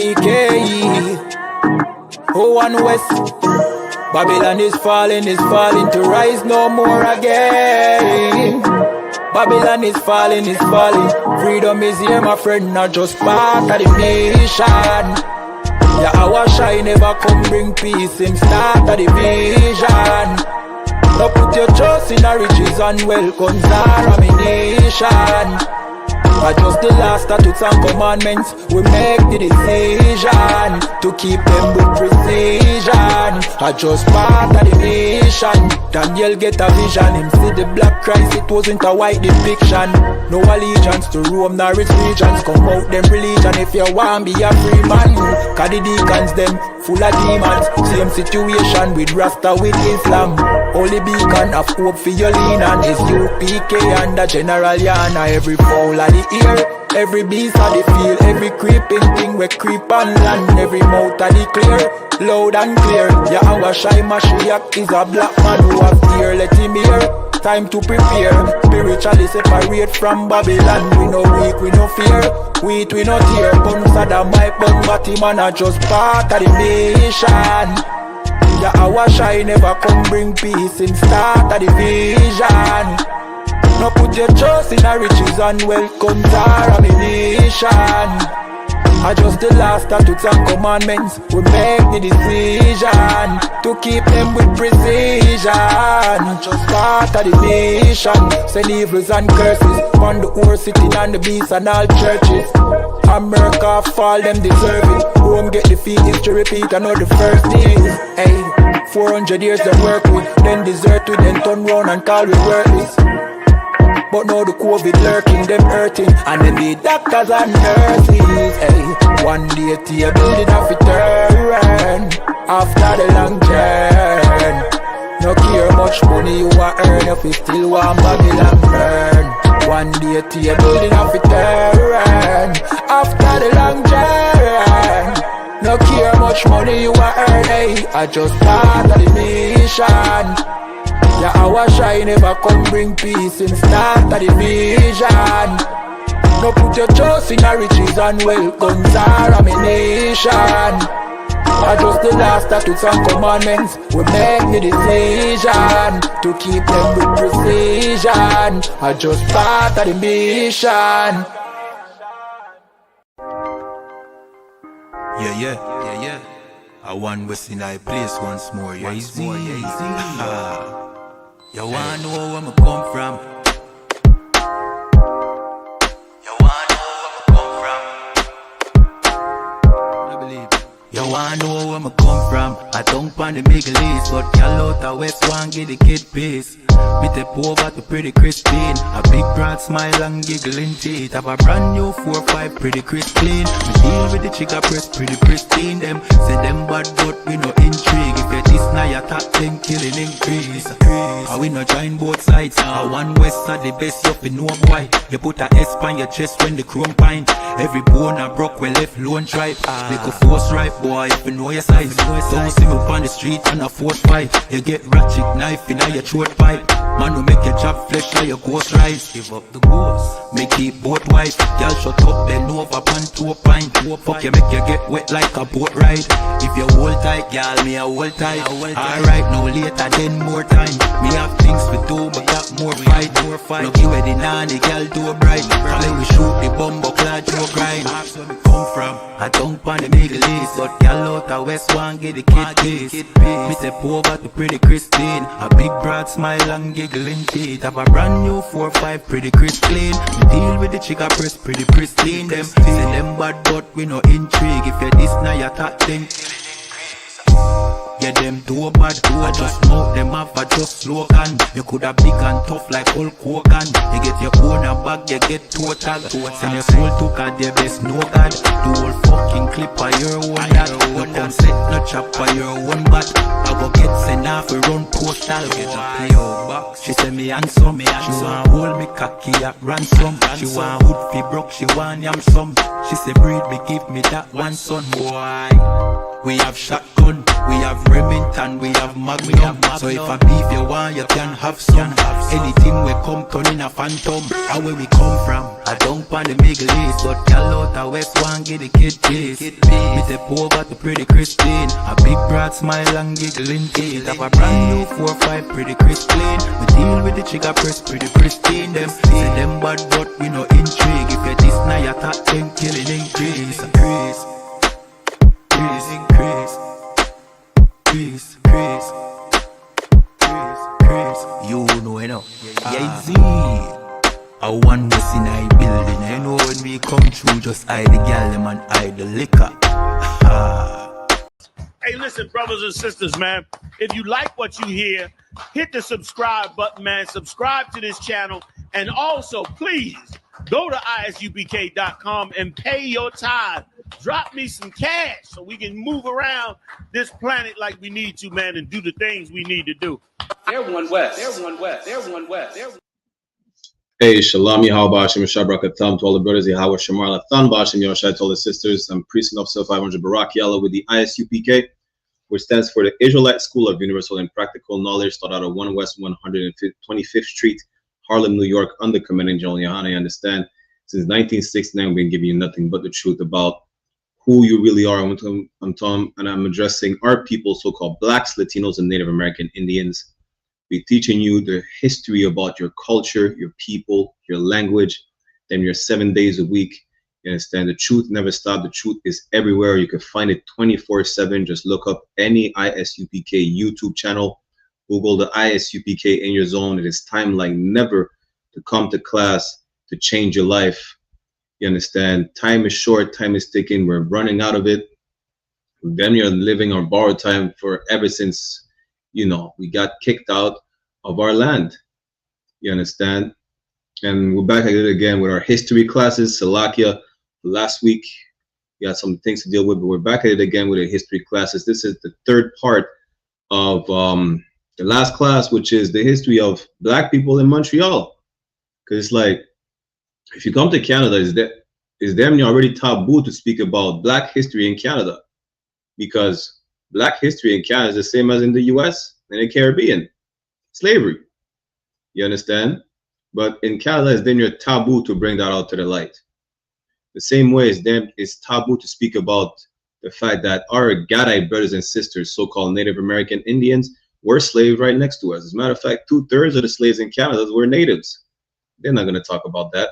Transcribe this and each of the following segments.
I.S.U.P.K. Oh, and West. Babylon is falling to rise no more again. Babylon is falling. Freedom is here, my friend, not just part of the nation. YAHANNA never come bring peace, him start of the vision. Now put your trust in the riches and wealth, guns are ammunition. But just the last statutes and commandments, we make the decision to keep them with precision. I just part of the mission. Daniel get a vision, him see the black Christ, it wasn't a white depiction. No allegiance to Rome nor its regions, come out them religion if you want be a free man. Cause the deacons them full of demons, same situation with Rasta with Islam. Only beacon of hope for your lean on is I.S.U.P.K and the General YAHANNA. Every fowl of the ear, every beast of the field, every creeping thing we creep on land, every mouth of the clear, loud and clear. YAHANNA is a black man who have ear, let him hear. Time to prepare, spiritually separate from Babylon. We no weak, we no fear, we no tear. Guns are the mic, but him and are just part of the nation. YAHANNA never come bring peace, in start of the vision. Now put your trust in the riches and wealth, guns are ammunition. I just the last statutes and commandments, we make the decision to keep them with precision. Just part of the nation, send evils and curses on the whole city and the beasts and all churches. America fall, them deserve it. Rome get defeat, history repeat, I know the first days. Hey, 400 years they work with, then desert with, then turn round and call we worthless. But now the COVID lurking, them hurting, and then the doctors and nurses. Hey, one day to a building of a turn after the long journey. No care much money you a earn if you still want Babylon burn. One day to a building of a turn after the long journey. No care much money you a earn. Hey, I just part of the mission. YAHANNA never come bring peace, in start of the vision. No put your trust in the riches and wealth, guns are ammunition. I just the last statutes and commandments, we make the decision to keep them with precision. I just part of the mission. Yeah. I want West in I place once more, yeah, easy. You wanna know where me come from? You wanna know where me come from? I believe it. You wanna know where me come from? I don't pan the Middle East, but y'all out the West one get the kid peace. Me step over to pretty Christine, a big broad smile and giggling teeth. Have a brand new 4-5 pretty crisp clean. Me deal with the chica press pretty pristine. Them say them bad but we no intrigue. If you this now your top 10 killing increase. I we no join both sides. I one West are the best you fi know boy. You put a S on your chest when the chrome pint. Every bone a broke when left lone tribe. Make a force right boy if you know your size. Don't see me on the street and a 4-5. You get ratchet knife in your throat pipe. Man will make your chop flesh like your ghost rise. Give up the ghost, make it boat wife. Y'all shut up, bend over, pan to a pint. Fuck you, make you get wet like a boat ride. If you hold tight, y'all, me a hold tight. Alright, no later, then more time. Me have things to do, but got more fight. Lucky where the nanny, y'all do bright. Then we shoot the bumbo clad to a grind. That's where me come from. I don't pan the Middle East, but y'all out the West one get the kid piece. Me step over to pretty Christine, a big broad smile and giggling teeth. Have a brand new 4-5 pretty crisp clean. Me deal with the chica press pretty pristine. Them say them bad but we no intrigue. If you this now you top 10. Yeah, them too bad, I just smoke them off, I just slogan. You coulda big and tough like Hulk Hogan. You get your own a bag, you get total. Send your soul to God, their best no God. The whole fucking clip of your own that. No come set, no chop of your own bat. I go get sent off, we run postal. Get a PO box. She say me handsome, she want hold me cocky at ransom. She want hood fi broke, she want yam some. She say breed me, give me that one son, boy. We have shotgun, we have Remington, we have Magnum. So if a beef you want, you can have some. Anything we come turn in a phantom. And where we come from, I don't want the Middle East, but y'all out the West one get the kid peace. Me step over to pretty Christine, a big broad smile and giggling teeth. Have a brand new 4-5 pretty crisp clean. We deal with the trigger press pretty pristine. Them say them bad but we no intrigue. If you this now you talk them killing increase. Increase, increase, increase, increase, increase. You know, you know. Yeah, it's I one was in a building. I know when we come through, just hide the gal them and hide the liquor. Hey, listen, brothers and sisters, man. If you like what you hear, hit the subscribe button, man. Subscribe to this channel. And also, please, go to ISUPK.com and pay your tithe. Drop me some cash so we can move around this planet like we need to, man, and do the things we need to do. They're one West. They're one West. They're one West. They're Hey, Shalom, Yahweh Bashim, Shabrakatam to all the brothers, Yahweh Shamar Lathan Bashim, Yahushai to all the sisters. I'm Priest and Officer 500 Barak Yalla with the I.S.U.P.K, which stands for the Israelite School of Universal and Practical Knowledge, taught out of 1 West 125th Street, Harlem, New York, under Commanding General YAHANNA. I understand since 1969 we've been giving you nothing but the truth about who you really are. I'm Tom, and I'm addressing our people, so-called Blacks, Latinos, and Native American Indians. We're teaching you the history about your culture, your people, your language, then your 7 days a week. You understand? The truth never stops. The truth is everywhere. You can find it 24/7. Just look up any I.S.U.P.K YouTube channel. Google the I.S.U.P.K in your zone. It is time like never to come to class to change your life. You understand? Time is short. Time is ticking. We're running out of it. Then you're living on borrowed time for ever since, you know, we got kicked out of our land. You understand? And we're back at it again with our history classes. Salakia, last week we had some things to deal with, but we're back at it again with the history classes. This is the third part of the last class, which is the history of Black people in Montreal. Because it's like, if you come to Canada, it's damn near already taboo to speak about Black history in Canada, because Black history in Canada is the same as in the US and the Caribbean. Slavery. You understand? But in Canada, it's then you're taboo to bring that out to the light. The same way it's taboo to speak about the fact that our Gadite brothers and sisters, so-called Native American Indians, were slaves right next to us. As a matter of fact, 2/3 of the slaves in Canada were natives. They're not going to talk about that.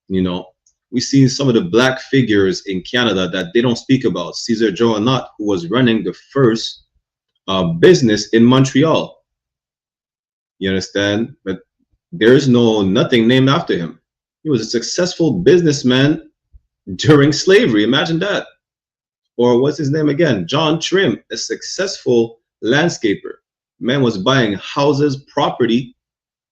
You know, we see some of the Black figures in Canada that they don't speak about. Caesar Joannot, who was running the first business in Montreal. You understand? But there's nothing named after him. He was a successful businessman during slavery. Imagine that. Or what's his name again? John Trim, a successful landscaper. Man was buying houses, property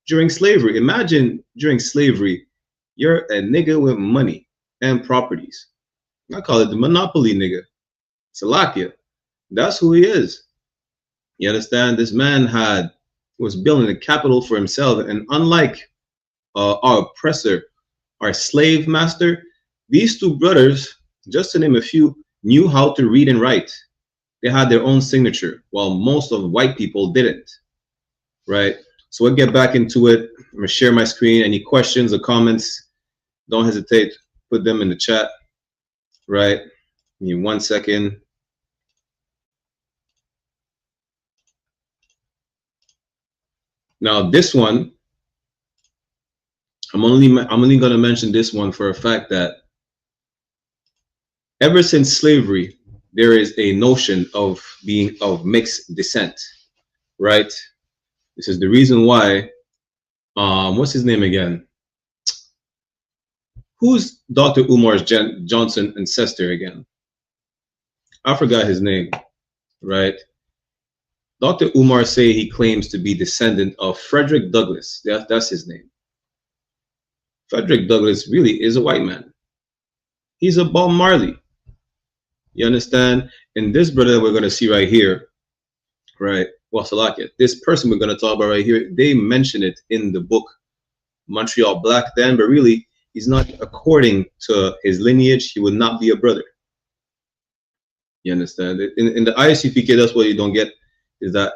during slavery. Imagine during slavery, you're a nigga with money and properties. I call it the monopoly nigga. Salakia. That's who he is. You understand? This man was building a capital for himself, and unlike our oppressor, our slave master, these two brothers, just to name a few, knew how to read and write. They had their own signature, while most of white people didn't, right? So we'll get back into it. I'm gonna share my screen. Any questions or comments, don't hesitate, put them in the chat, right? Give me 1 second. Now this one, I'm only going to mention this one for a fact that ever since slavery, there is a notion of being of mixed descent, right? This is the reason why, what's his name again? Who's Dr. Umar's Johnson ancestor again? I forgot his name, right? Dr. Umar say he claims to be descendant of Frederick Douglass. That's his name. Frederick Douglass really is a white man. He's a Bob Marley. You understand? And this brother that we're going to see right here, right? Well, Salakia, this person we're going to talk about right here, they mention it in the book Montreal Black then, but really, he's not, according to his lineage, he would not be a brother. You understand? In the ISUPK, that's what you don't get, is that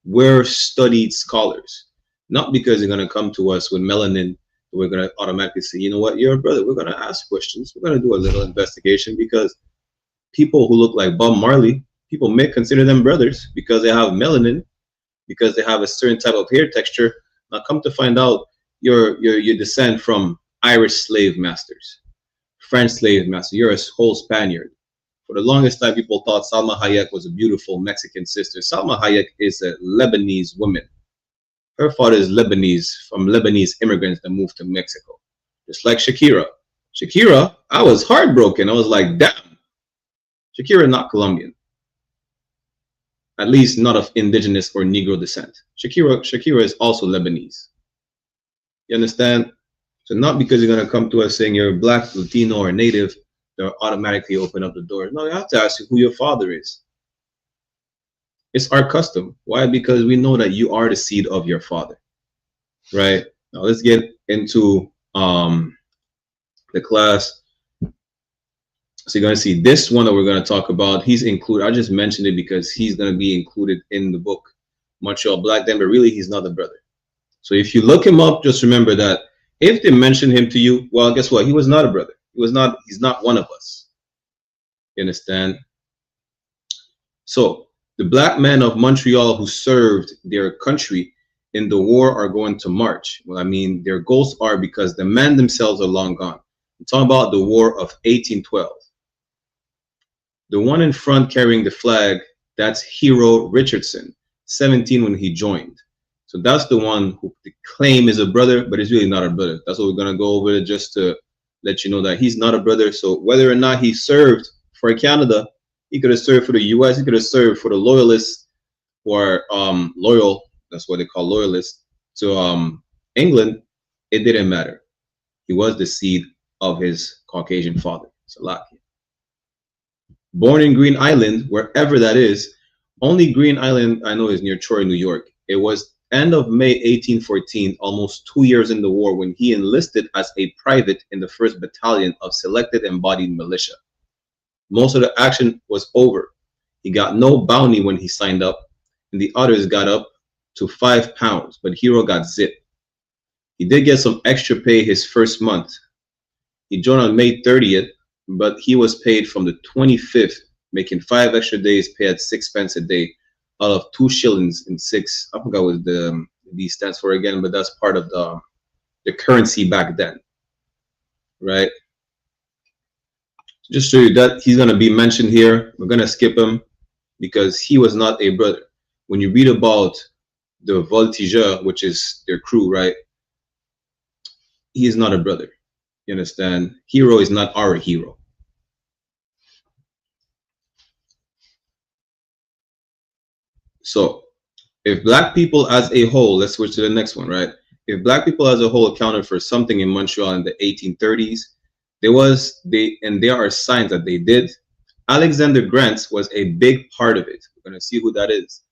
we're studied scholars. Not because they're going to come to us with melanin, we're going to automatically say, you know what, you're a brother. We're going to ask questions. We're going to do a little investigation, because people who look like Bob Marley, people may consider them brothers because they have melanin, because they have a certain type of hair texture. Now come to find out, you descend from Irish slave masters, French slave master. You're a whole Spaniard. For the longest time, people thought Salma Hayek was a beautiful Mexican sister. Salma Hayek is a Lebanese woman. Her father is Lebanese, from Lebanese immigrants that moved to Mexico. Just like Shakira. Shakira, I was heartbroken. I was like, damn. Shakira not Colombian. At least not of indigenous or Negro descent. Shakira is also Lebanese. You understand? So not because you're going to come to us saying you're black, Latino, or native, they'll automatically open up the door. No, you have to ask who your father is. It's our custom. Why? Because we know that you are the seed of your father. Right? Now let's get into the class. So you're going to see this one that we're going to talk about. He's included. I just mentioned it because he's going to be included in the book, Montreal Black Den, but really he's not a brother. So if you look him up, just remember that if they mention him to you, well, guess what? He was not a brother. He's not one of us. You understand? So the black men of Montreal who served their country in the war are going to march. Well, I mean, their ghosts are, because the men themselves are long gone. I'm talking about the War of 1812. The one in front carrying the flag, that's Hero Richardson, 17 when he joined. So that's the one who they claim is a brother, but he's really not a brother. That's what we're going to go over, just to let you know that he's not a brother. So whether or not he served for Canada, he could have served for the US, he could have served for the loyalists, or loyal, that's what they call loyalists, to England. It didn't matter. He was the seed of his Caucasian father, Salakia. Born in Green Island, wherever that is. Only Green Island I know is near Troy, New York. It was end of May 1814, almost 2 years in the war, when he enlisted as a private in the 1st Battalion of Selected Embodied Militia. Most of the action was over. He got no bounty when he signed up, and the others got up to £5, but Hero got zipped. He did get some extra pay his first month. He joined on May 30th, but he was paid from the 25th, making 5 extra days pay at 6 pence a day, out of 2 shillings and 6. I forgot what the D stands for again, but that's part of the currency back then, right? Just show you that he's going to be mentioned here. We're going to skip him because he was not a brother. When you read about the Voltigeurs, which is their crew, right? He is not a brother. You understand? Hero is not our hero. So if black people as a whole, let's switch to the next one, right? If black people as a whole accounted for something in Montreal in the 1830s, there are signs that they did. Alexander Grant was a big part of it. We're going to see who that is.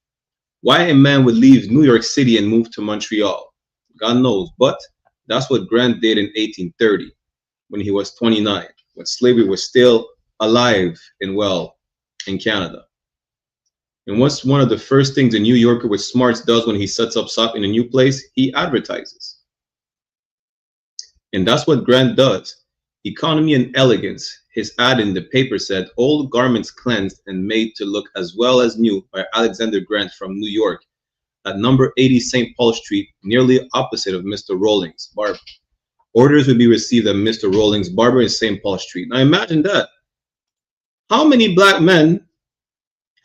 Why a man would leave New York City and move to Montreal, God knows. But that's what Grant did in 1830 when he was 29, when slavery was still alive and well in Canada. And what's one of the first things a New Yorker with smarts does when he sets up shop in a new place? He advertises. And that's what Grant does. Economy and elegance. His ad in the paper said, "Old garments cleansed and made to look as well as new by Alexander Grant from New York at number 80 St. Paul Street, nearly opposite of Mr. Rolling's barber. Orders would be received at Mr. Rolling's barber in St. Paul Street." Now imagine that. How many black men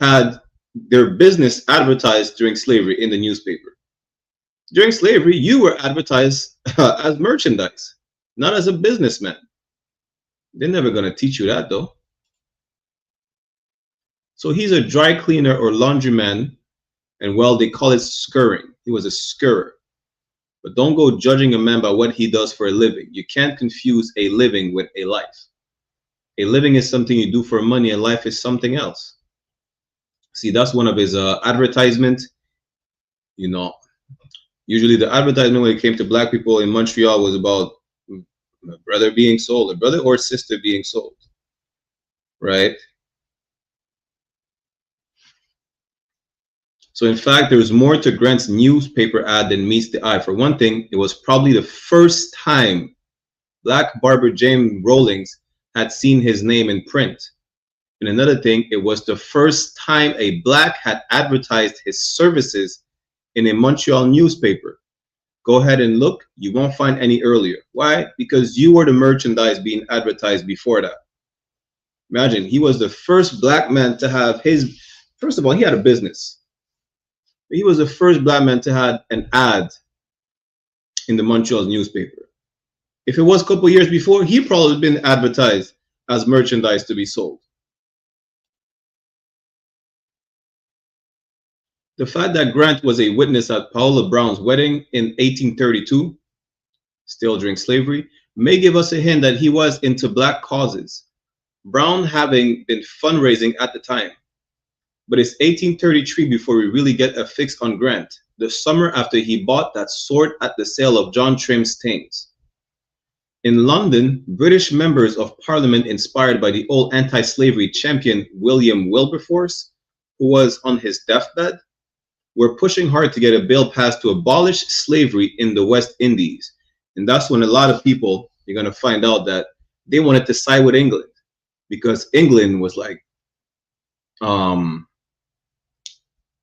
had their business advertised during slavery in the newspaper? During slavery, you were advertised as merchandise, not as a businessman. They're never going to teach you that, though. So he's a dry cleaner or laundryman, and well, they call it scurrying. He was a scurrer. But don't go judging a man by what he does for a living. You can't confuse a living with a life. A living is something you do for money, and life is something else. See, that's one of his advertisements. You know, usually the advertisement when it came to black people in Montreal was about a brother being sold, a brother or sister being sold, right? So in fact, there was more to Grant's newspaper ad than meets the eye. For one thing, it was probably the first time Black barber James Rawlings had seen his name in print. And another thing, it was the first time a Black had advertised his services in a Montreal newspaper. Go ahead and look, you won't find any earlier. Why? Because you were the merchandise being advertised before that. Imagine, he was the first Black man to have his, first of all, he had a business. He was the first Black man to have an ad in the Montreal newspaper. If it was a couple years before, he probably been advertised as merchandise to be sold. The fact that Grant was a witness at Paola Brown's wedding in 1832, still during slavery, may give us a hint that he was into Black causes, Brown having been fundraising at the time. But it's 1833 before we really get a fix on Grant, the summer after he bought that sword at the sale of John Trim's Thames. In London, British members of Parliament, inspired by the old anti-slavery champion William Wilberforce, who was on his deathbed, were pushing hard to get a bill passed to abolish slavery in the West Indies. And that's when a lot of people, you're going to find out that they wanted to side with England, because England was like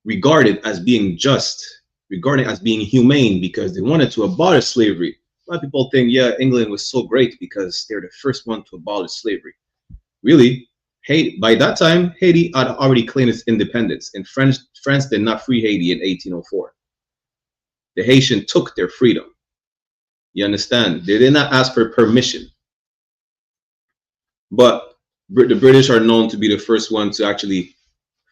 regarded as being just, regarded as being humane, because they wanted to abolish slavery. A lot of people think, yeah, England was so great because they're the first one to abolish slavery. Really, Haiti, by that time, Haiti had already claimed its independence, and France did not free Haiti in 1804. The Haitians took their freedom. You understand? They did not ask for permission. But the British are known to be the first one to actually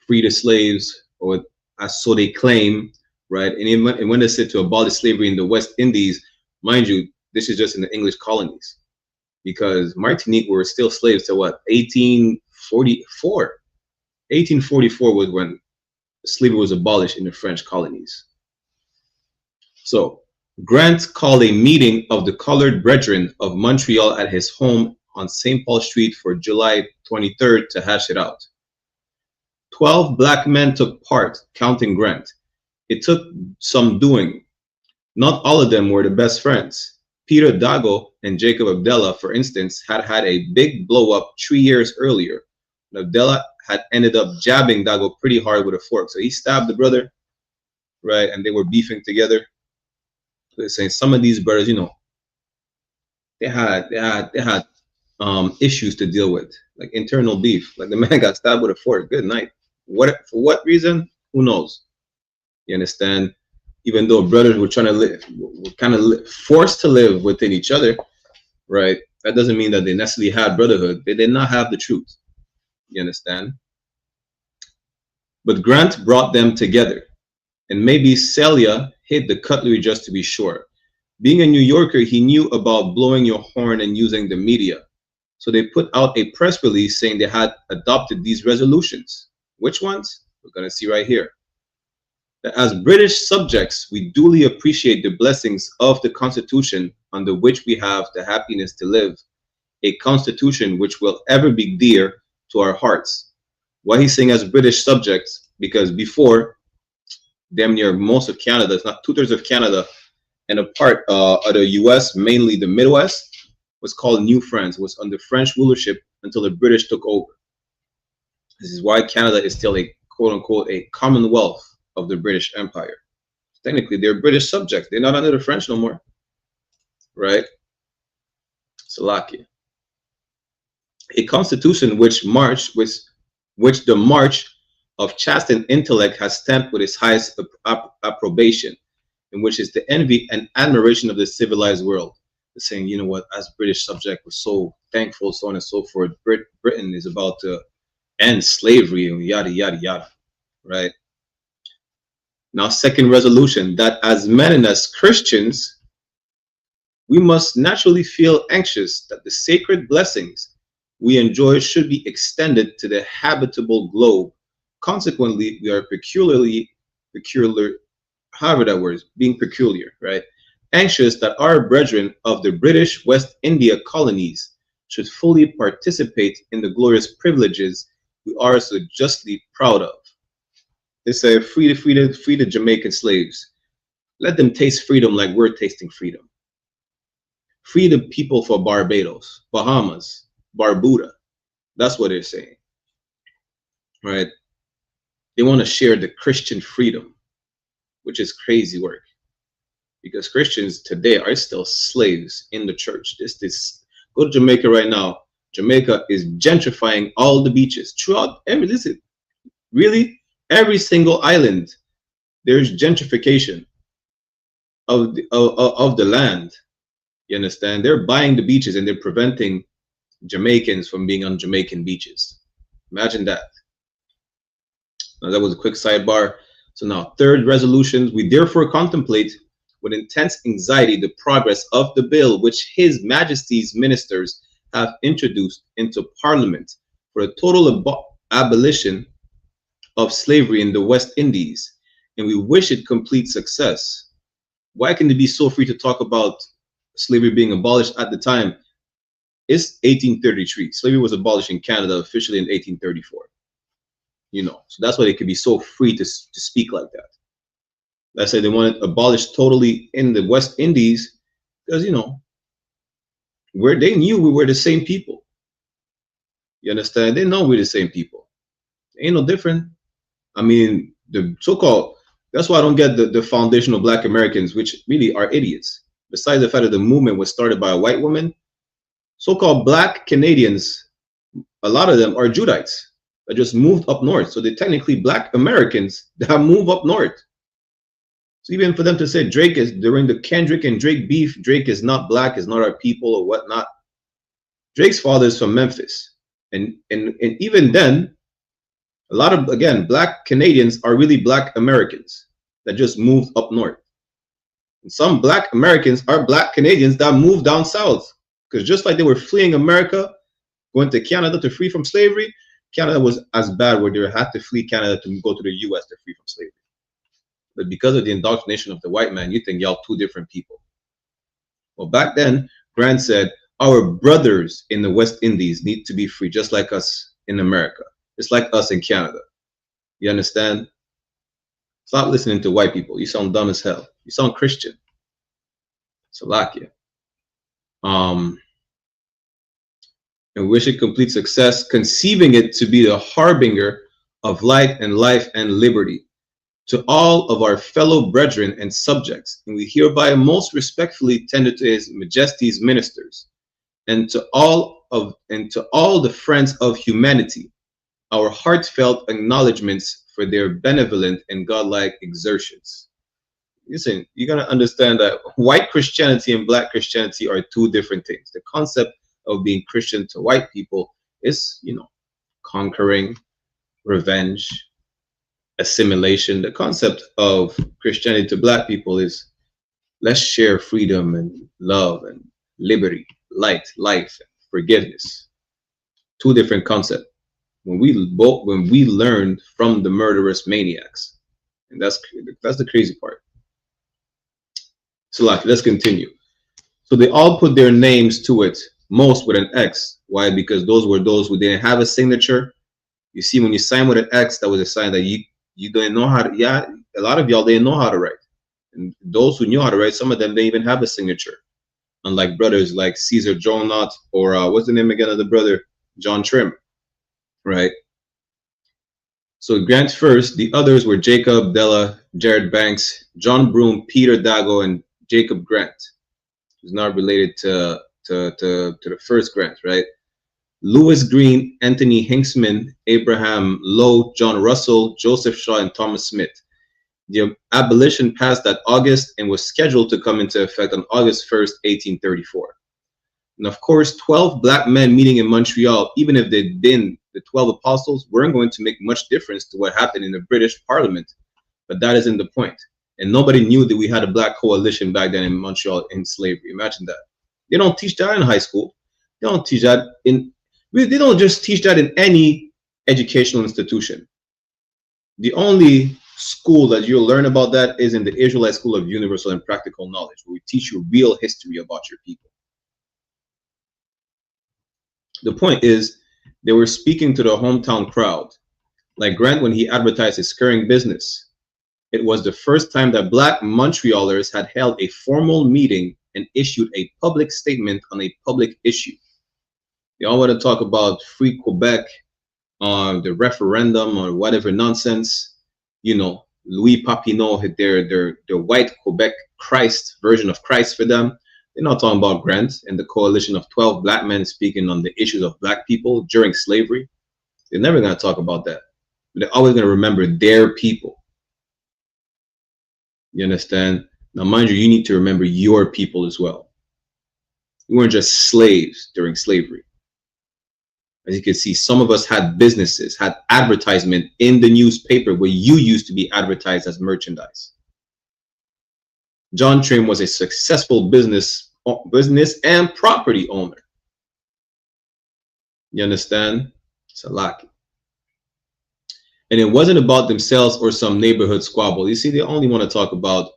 free the slaves, or as so they claim, right? And when they said to abolish slavery in the West Indies, mind you, this is just in the English colonies, because Martinique were still slaves to what, 1844. 1844 was when slavery was abolished in the French colonies. So Grant called a meeting of the colored brethren of Montreal at his home on St. Paul Street for July 23rd to hash it out. 12 Black men took part, counting Grant. It took some doing. Not all of them were the best friends. Peter Dago and Jacob Abdallah, for instance, had had a big blow up 3 years earlier. Abdallah had ended up jabbing Dago pretty hard with a fork. So he stabbed the brother, right? And they were beefing together. They're saying some of these brothers, you know, they had issues to deal with, like internal beef. Like the man got stabbed with a fork. Good night. For what reason? Who knows? You understand? Even though brothers were trying to live, were kind of forced to live within each other, right? That doesn't mean that they necessarily had brotherhood. They did not have the truth. You understand? But Grant brought them together, and maybe Celia hid the cutlery just to be sure. Being a New Yorker, he knew about blowing your horn and using the media. So they put out a press release saying they had adopted these resolutions. Which ones? We're going to see right here. That as British subjects, we duly appreciate the blessings of the Constitution under which we have the happiness to live, a Constitution which will ever be dear to our hearts. Why he's saying as British subjects? Because before, damn near most of Canada, it's not 2/3 of Canada, and a part of the US, mainly the Midwest, was called New France, was under French rulership until the British took over. This is why Canada is still a quote-unquote a commonwealth of the British Empire. Technically, they're British subjects. They're not under the French no more, right? Slovakia. A constitution which the march of chastened intellect has stamped with its highest approbation, and which is the envy and admiration of the civilized world. They're saying, you know what, as British subject, we're so thankful, so on and so forth. Britain is about to end slavery and yada, yada, yada, right? Now, second resolution, that as men and as Christians, we must naturally feel anxious that the sacred blessings we enjoy should be extended to the habitable globe. Consequently, we are being peculiar, right? Anxious that our brethren of the British West India colonies should fully participate in the glorious privileges we are so justly proud of. They say free the Jamaican slaves. Let them taste freedom like we're tasting freedom. Free the people for Barbados, Bahamas, Barbuda. That's what they're saying, right? They want to share the Christian freedom, which is crazy work, because Christians today are still slaves in the church. This go to Jamaica right now. Jamaica is gentrifying all the beaches throughout every single island. There's gentrification of the land. You understand? They're buying the beaches and they're preventing Jamaicans from being on Jamaican beaches. Imagine that. Now, that was a quick sidebar. So now, third resolutions, we therefore contemplate with intense anxiety the progress of the bill which His Majesty's ministers have introduced into Parliament for a total abolition of slavery in the West Indies, and we wish it complete success. Why can they be so free to talk about slavery being abolished at the time? It's 1833. Slavery was abolished in Canada officially in 1834. You know, so that's why they could be so free to speak like that. I said they want it abolished totally in the West Indies because, you know, where they knew we were the same people. You understand? They know we're the same people. Ain't no different. I mean, the so-called, that's why I don't get the foundational Black Americans, which really are idiots. Besides the fact that the movement was started by a white woman, so-called Black Canadians, a lot of them are Judites that just moved up north. So they're technically Black Americans that move up north. So even for them to say Drake is, during the Kendrick and Drake beef, Drake is not Black, is not our people or whatnot. Drake's father is from Memphis. And even then, a lot of, again, Black Canadians are really Black Americans that just moved up north. And some Black Americans are Black Canadians that moved down south. Because just like they were fleeing America, going to Canada to free from slavery, Canada was as bad where they had to flee Canada to go to the US to free from slavery. But because of the indoctrination of the white man, you think y'all two different people. Well, back then, Grant said, our brothers in the West Indies need to be free, just like us in America. It's like us in Canada. You understand? Stop listening to white people. You sound dumb as hell. You sound Christian. Salakia. And wish it complete success, conceiving it to be the harbinger of light and life and liberty to all of our fellow brethren and subjects, and we hereby most respectfully tender to His Majesty's ministers, and to all the friends of humanity, our heartfelt acknowledgments for their benevolent and godlike exertions. Listen, you gotta understand that white Christianity and Black Christianity are two different things. The concept of being Christian to white people is, you know, conquering, revenge, assimilation. The concept of Christianity to Black people is let's share freedom and love and liberty, light, life, and forgiveness. Two different concepts. When we learned from the murderous maniacs, and that's the crazy part. So let's continue. So they all put their names to it, most with an X. Why? Because those were those who didn't have a signature. You see, when you sign with an X, that was a sign that you didn't know how to. Yeah, a lot of y'all didn't know how to write, and those who knew how to write, some of them didn't even have a signature. Unlike brothers like Caesar Jonot or what's the name again of the brother, John Trim, right? So Grant first. The others were Jacob Della, Jared Banks, John Broom, Peter Dago, and Jacob Grant, who's not related to the first Grant, right? Lewis Green, Anthony Hinksman, Abraham Lowe, John Russell, Joseph Shaw, and Thomas Smith. The abolition passed that August and was scheduled to come into effect on August 1st, 1834. And of course, 12 Black men meeting in Montreal, even if they'd been the 12 apostles, weren't going to make much difference to what happened in the British Parliament. But that isn't the point. And nobody knew that we had a Black coalition back then in Montreal in slavery. Imagine that. They don't teach that in high school. They don't teach that they don't just teach that in any educational institution. The only school that you'll learn about that is in the Israelite School of Universal and Practical Knowledge, where we teach you real history about your people. The point is, they were speaking to the hometown crowd, Like Grant, when he advertised his current business, it was the first time that Black Montrealers had held a formal meeting and issued a public statement on a public issue. Y'all want to talk about free Quebec, the referendum or whatever nonsense, you know, Louis Papineau had their white Quebec Christ version of Christ for them. They're not talking about Grant and the coalition of 12 Black men speaking on the issues of Black people during slavery. They're never going to talk about that. But they're always going to remember their people. You understand? Now, mind you, you need to remember your people as well. We weren't just slaves during slavery. As you can see, some of us had businesses, had advertisement in the newspaper where you used to be advertised as merchandise. John Trim was a successful business and property owner. You understand? Salaki. And it wasn't about themselves or some neighborhood squabble. You see, they only want to talk about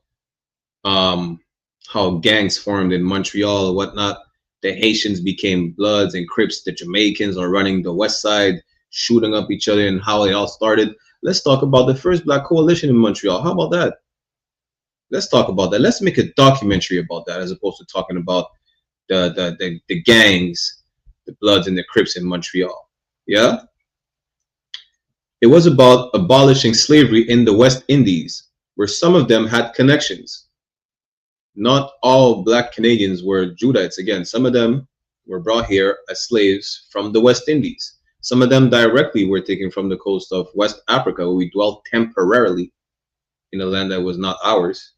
how gangs formed in Montreal or whatnot. The Haitians became Bloods and Crips. The Jamaicans are running the West Side, shooting up each other, and how it all started. Let's talk about the first Black coalition in Montreal. How about that? Let's talk about that. Let's make a documentary about that, as opposed to talking about the gangs, the Bloods and the Crips in Montreal. Yeah? It was about abolishing slavery in the West Indies, where some of them had connections. Not all Black Canadians were Judites. Again, some of them were brought here as slaves from the West Indies. Some of them directly were taken from the coast of West Africa, where we dwelt temporarily in a land that was not ours.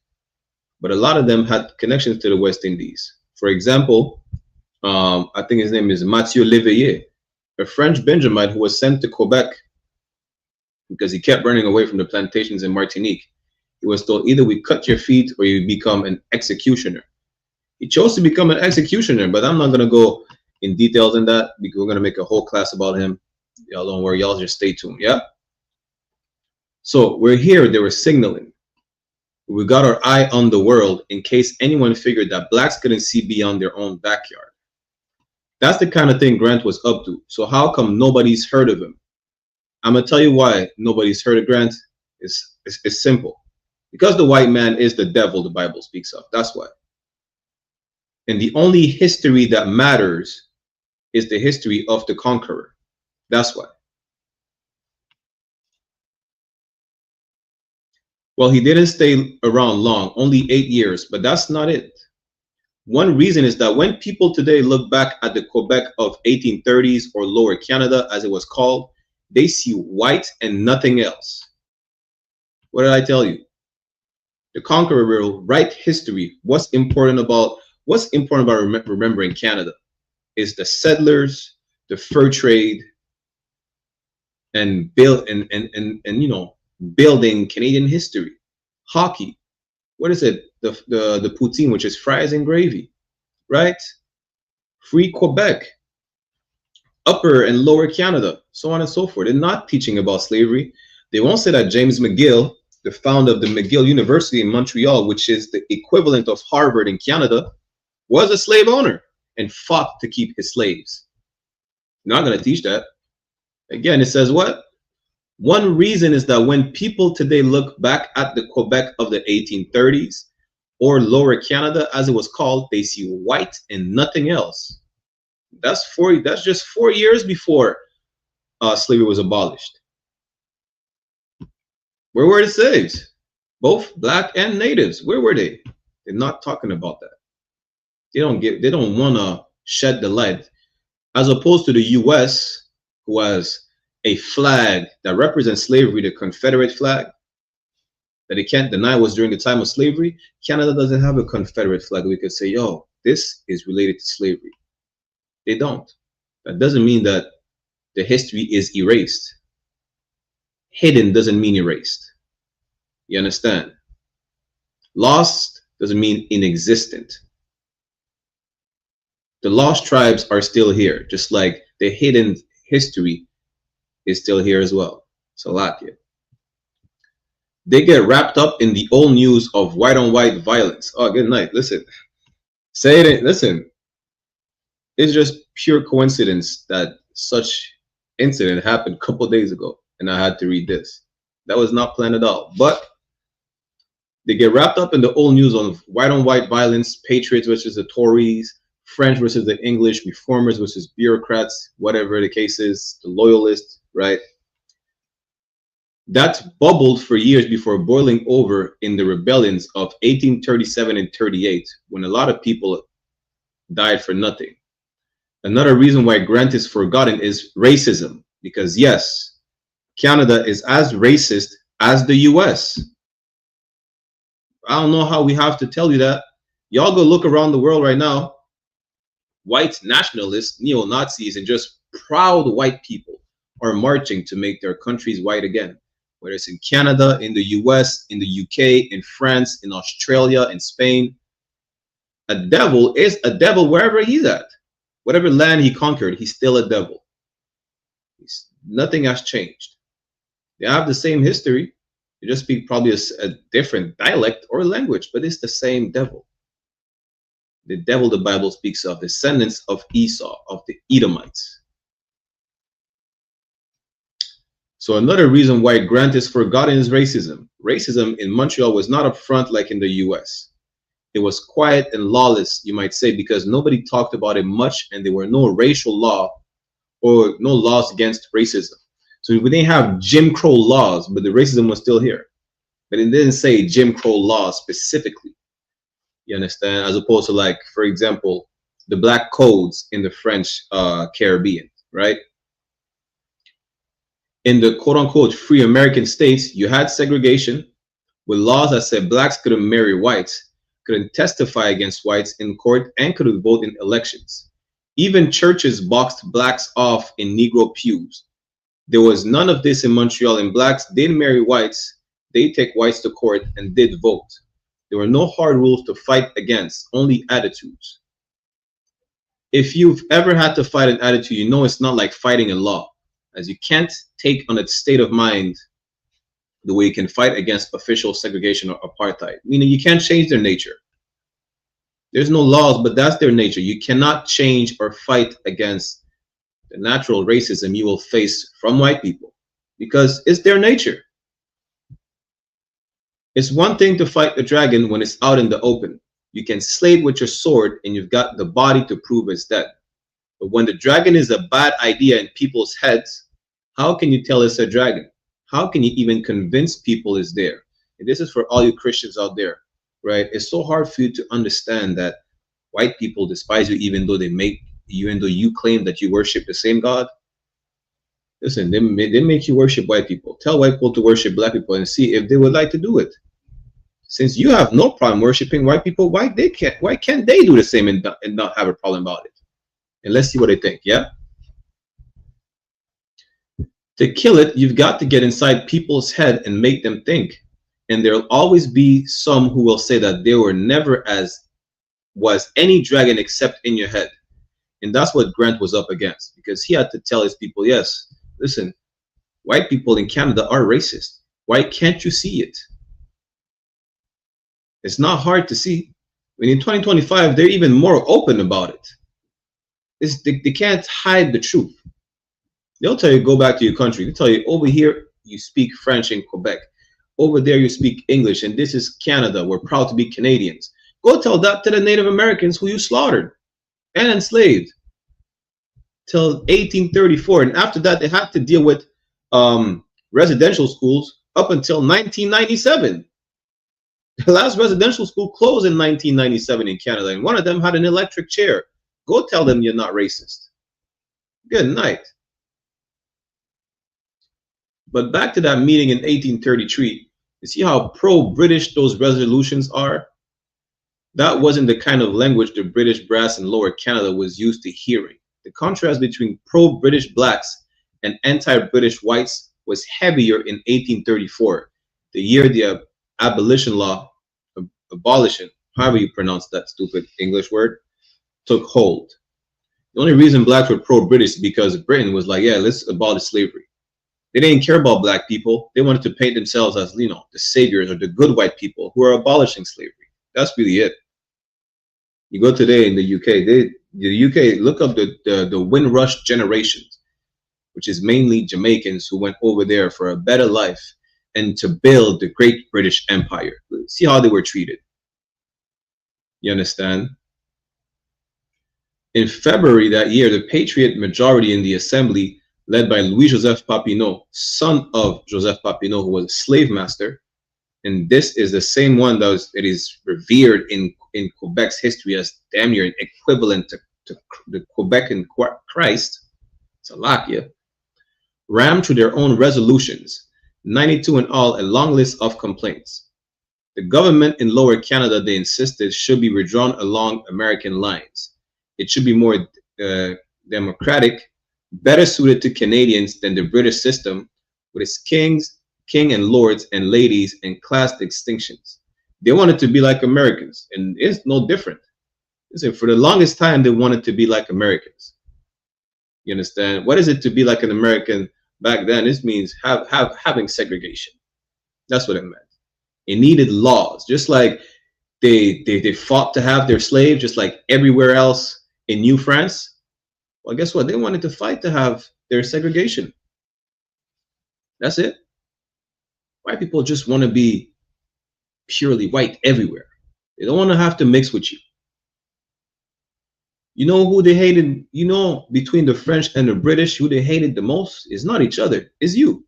But a lot of them had connections to the West Indies. For example, I think his name is Mathieu Léveillé, a French Benjamite who was sent to Quebec because he kept running away from the plantations in Martinique. He was told, either we cut your feet or you become an executioner. He chose to become an executioner, but I'm not going to go in details in that because we're going to make a whole class about him. Y'all don't worry, y'all just stay tuned, yeah? So we're here, they were signaling. We got our eye on the world in case anyone figured that Blacks couldn't see beyond their own backyard. That's the kind of thing Grant was up to. So how come nobody's heard of him? I'm going to tell you why nobody's heard of Grant. It's simple. Because the white man is the devil the Bible speaks of. That's why. And the only history that matters is the history of the conqueror. That's why. Well, he didn't stay around long, only 8 years, but that's not it. One reason is that when people today look back at the Quebec of 1830s or Lower Canada, as it was called, they see white and nothing else. What did I tell you? The conqueror will write history. What's important about remembering Canada is the settlers, the fur trade, and building Canadian history. Hockey. What is it? The poutine, which is fries and gravy, right? Free Quebec, Upper and Lower Canada, so on and so forth. They're not teaching about slavery. They won't say that James McGill, the founder of the McGill University in Montreal, which is the equivalent of Harvard in Canada, was a slave owner and fought to keep his slaves. Not going to teach that. Again, it says what? One reason is that when people today look back at the Quebec of the 1830s or Lower Canada, as it was called, they see white and nothing else. That's just 4 years before slavery was abolished. Where were the slaves? Both Black and natives. Where were they? They're not talking about that. They don't want to shed the light. As opposed to the US, who has a flag that represents slavery, the Confederate flag, that they can't deny was during the time of slavery. Canada doesn't have a Confederate flag. We could say, yo, this is related to slavery. They don't. That doesn't mean that the history is erased. Hidden doesn't mean erased. You understand? Lost doesn't mean inexistent. The lost tribes are still here, just like the hidden history is still here as well. Salakia. They get wrapped up in the old news of white on white violence. Oh, good night. Listen. Say it. Listen. It's just pure coincidence that such incident happened a couple days ago. and I had to read this. That was not planned at all. But they get wrapped up in the old news on white-on-white violence, patriots versus the Tories, French versus the English, reformers versus bureaucrats, whatever the case is, the loyalists, right? That bubbled for years before boiling over in the rebellions of 1837 and 38, when a lot of people died for nothing. Another reason why Grant is forgotten is racism, because yes, Canada is as racist as the US. I don't know how we have to tell you that. Y'all go look around the world right now. White nationalists, neo-Nazis, and just proud white people are marching to make their countries white again. Whether it's in Canada, in the US, in the UK, in France, in Australia, in Spain. A devil is a devil wherever he's at. Whatever land he conquered, he's still a devil. Nothing has changed. They have the same history. They just speak probably a different dialect or language, but it's the same devil. The devil the Bible speaks of, descendants of Esau, of the Edomites. So another reason why Grant is forgotten is racism. Racism in Montreal was not up front like in the US. It was quiet and lawless, you might say, because nobody talked about it much and there were no racial law or no laws against racism. So we didn't have Jim Crow laws, but the racism was still here. But it didn't say Jim Crow laws specifically. You understand? As opposed to, like, for example, the black codes in the French Caribbean, right? In the quote-unquote free American states, you had segregation with laws that said blacks couldn't marry whites, couldn't testify against whites in court, and couldn't vote in elections. Even churches boxed blacks off in Negro pews. There was none of this in Montreal, and blacks did marry whites, they take whites to court, and did vote. There were no hard rules to fight against, only attitudes. If you've ever had to fight an attitude, you know it's not like fighting a law, as you can't take on its state of mind the way you can fight against official segregation or apartheid. Meaning you can't change their nature. There's no laws, but that's their nature. You cannot change or fight against the natural racism you will face from white people because it's their nature. It's one thing to fight the dragon when it's out in the open. You can slay it with your sword and you've got the body to prove it's dead. But when the dragon is a bad idea in people's heads, how can you tell it's a dragon? How can you even convince people it's there? And this is for all you Christians out there, right? It's so hard for you to understand that white people despise you even though you claim that you worship the same God. Listen, they make you worship white people. Tell white people to worship black people and see if they would like to do it. Since you have no problem worshiping white people, why can't they do the same and not have a problem about it? And let's see what they think, yeah? To kill it, you've got to get inside people's head and make them think. And there'll always be some who will say that there were never was any dragon except in your head. And that's what Grant was up against, because he had to tell his people, yes, listen, white people in Canada are racist. Why can't you see it? It's not hard to see. I mean, in 2025, they're even more open about it. They can't hide the truth. They'll tell you, go back to your country. They'll tell you, over here, you speak French in Quebec. Over there, you speak English. And this is Canada. We're proud to be Canadians. Go tell that to the Native Americans who you slaughtered and enslaved till 1834. And after that, they had to deal with residential schools up until 1997. The last residential school closed in 1997 in Canada. And one of them had an electric chair. Go tell them you're not racist. Good night. But back to that meeting in 1833, you see how pro-British those resolutions are? That wasn't the kind of language the British brass in Lower Canada was used to hearing. The contrast between pro-British blacks and anti-British whites was heavier in 1834, the year the abolition law, abolition, however you pronounce that stupid English word, took hold. The only reason blacks were pro-British is because Britain was like, yeah, let's abolish slavery. They didn't care about black people. They wanted to paint themselves as, you know, the saviors or the good white people who are abolishing slavery. That's really it. You go today in the UK, the UK, look up the Windrush generations. which is mainly Jamaicans who went over there for a better life and to build the great British Empire. See how they were treated. You understand? In February that year, the Patriot majority in the Assembly, led by Louis-Joseph Papineau, son of Joseph Papineau, who was a slave master, and this is the same one that is revered in Quebec's history as damn near equivalent to the Quebecan Christ, Salakia, rammed through their own resolutions, 92 in all, a long list of complaints. The government in Lower Canada, they insisted, should be redrawn along American lines. It should be more democratic, better suited to Canadians than the British system, with its king and lords and ladies and class distinctions. They wanted to be like Americans, and it's no different. Listen, for the longest time, they wanted to be like Americans. You understand? What is it to be like an American back then? This means having segregation. That's what it meant. It needed laws, just like they fought to have their slaves, just like everywhere else in New France. Well, guess what? They wanted to fight to have their segregation. That's it. White people just want to be purely white everywhere. They don't want to have to mix with you. You know who they hated? You know, between the French and the British, who they hated the most is not each other, it's you.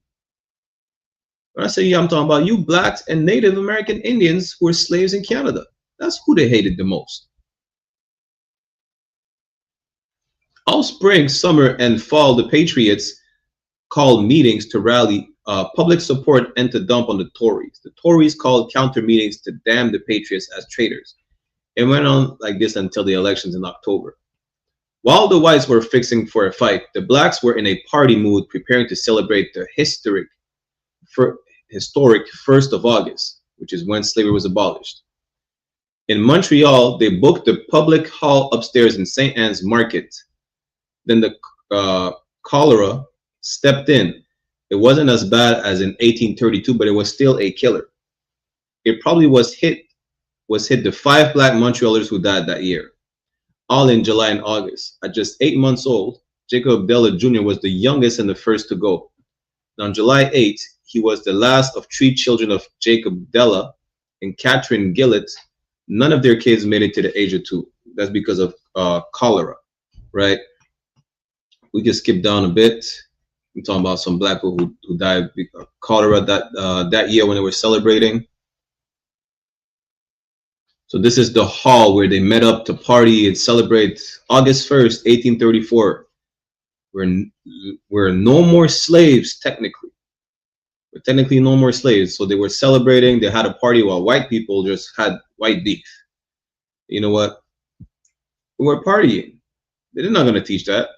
When I say you, I'm talking about you blacks and Native American Indians who were slaves in Canada. That's who they hated the most. All spring, summer, and fall, the Patriots called meetings to rally public support and to dump on the Tories. The Tories called counter meetings to damn the Patriots as traitors. It went on like this until the elections in October. While the whites were fixing for a fight, the blacks were in a party mood, preparing to celebrate the historic 1st of August, which is when slavery was abolished. In Montreal, they booked the public hall upstairs in St. Anne's Market. Then the cholera stepped in. It wasn't as bad as in 1832, but it was still a killer. It probably hit the 5 black Montrealers who died that year, all in July and August. At just 8 months old, Jacob Della Jr. was the youngest and the first to go. And on July 8th, he was the last of 3 children of Jacob Della and Catherine Gillett. None of their kids made it to the age of 2. That's because of cholera, right? We can skip down a bit. I'm talking about some black people who died of cholera that year when they were celebrating. So this is the hall where they met up to party and celebrate August 1st, 1834. We're no more slaves, technically. We're technically no more slaves. So they were celebrating. They had a party while white people just had white beef. You know what? We were partying. They're not going to teach that.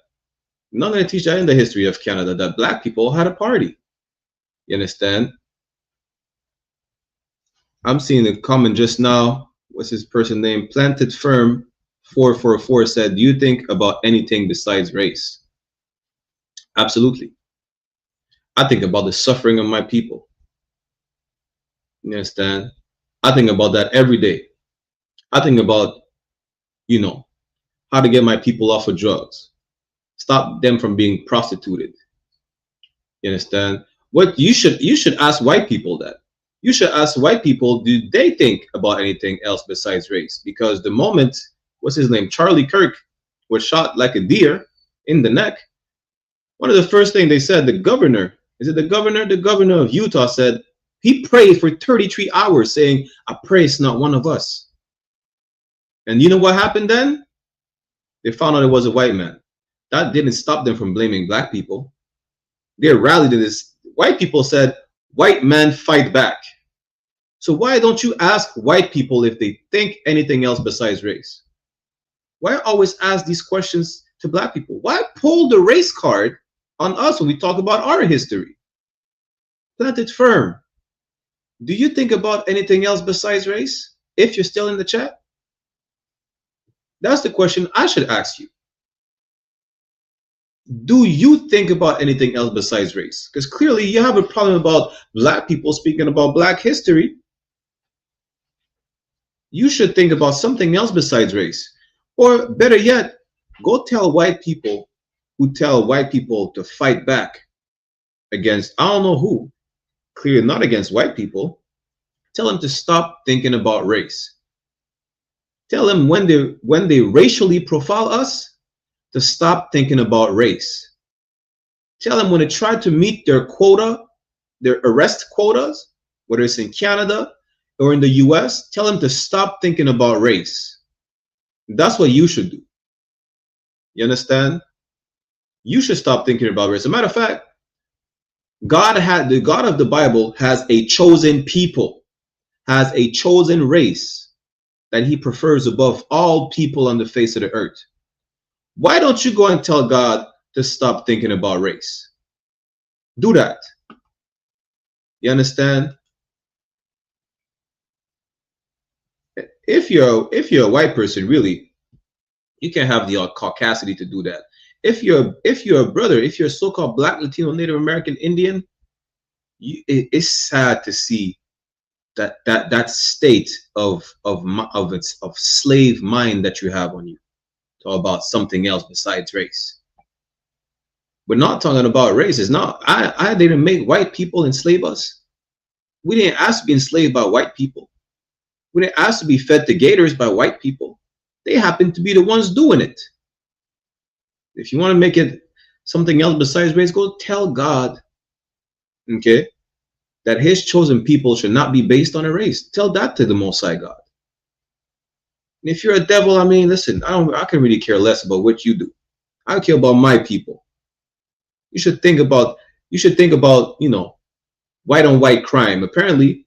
They're not going to teach that in the history of Canada, that black people had a party. You understand? I'm seeing a comment just now. What's his person name? Planted Firm 444 said, do you think about anything besides race? Absolutely. I think about the suffering of my people. You understand? I think about that every day. I think about, you know, how to get my people off of drugs. Stop them from being prostituted. You understand? What you should ask white people that. You should ask white people, do they think about anything else besides race? Because the moment, what's his name, Charlie Kirk was shot like a deer in the neck, one of the first things they said, the governor, is it the governor? The governor of Utah said, he prayed for 33 hours saying, I pray it's not one of us. And you know what happened then? They found out it was a white man. That didn't stop them from blaming black people. They rallied to this. White people said, white men fight back. So why don't you ask white people if they think anything else besides race? Why always ask these questions to black people? Why pull the race card on us when we talk about our history? Planted Firm. Do you think about anything else besides race? If you're still in the chat? That's the question I should ask you. Do you think about anything else besides race? Because clearly you have a problem about black people speaking about black history. You should think about something else besides race. Or better yet, go tell white people who tell white people to fight back against, I don't know who, clearly not against white people. Tell them to stop thinking about race. Tell them when they racially profile us to stop thinking about race. Tell them when they try to meet their quota, their arrest quotas, whether it's in Canada or in the US, tell them to stop thinking about race. That's what you should do. You understand? You should stop thinking about race. As a matter of fact, the God of the Bible has a chosen people, has a chosen race that he prefers above all people on the face of the earth. Why don't you go and tell God to stop thinking about race? Do that. You understand? If you're a white person, really, you can have the caucasity to do that. If you're a brother, if you're a so-called Black, Latino, Native American, Indian, it's sad to see that state of slave mind that you have on you. Talk about something else besides race. We're not talking about race. It's not. I didn't make white people enslave us. We didn't ask to be enslaved by white people. We didn't ask to be fed to gators by white people. They happen to be the ones doing it. If you want to make it something else besides race, go tell God, okay, that his chosen people should not be based on a race. Tell that to the Most High God. And if you're a devil, I mean, listen, I can really care less about what you do. I care about my people. You should think about, you know, white on white crime. Apparently,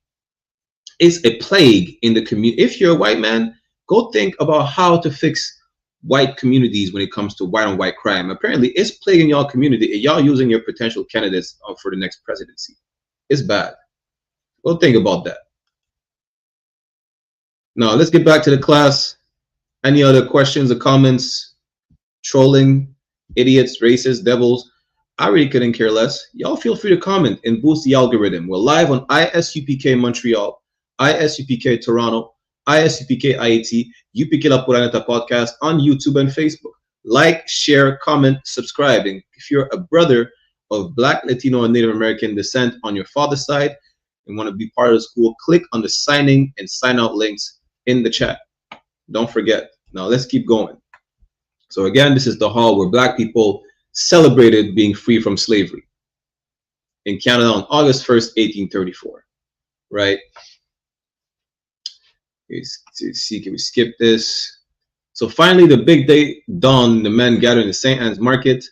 it's a plague in the community. If you're a white man, go think about how to fix white communities when it comes to white on white crime. Apparently, it's plaguing y'all community and y'all using your potential candidates for the next presidency. It's bad. Go think about that. Now, let's get back to the class. Any other questions or comments? Trolling, idiots, racists, devils. I really couldn't care less. Y'all feel free to comment and boost the algorithm. We're live on I.S.U.P.K Montreal, I.S.U.P.K Toronto, I.S.U.P.K IAT, UPK La Puraneta podcast on YouTube and Facebook. Like, share, comment, subscribe. And if you're a brother of Black, Latino, and Native American descent on your father's side and want to be part of the school, click on the signing and sign out links in the chat. Don't forget. Now let's keep going. So again, this is the hall where Black people celebrated being free from slavery in Canada on August 1st, 1834. Right? Let's see, can we skip this? So finally, the big day dawned. The men gathered in the St. Anne's Market.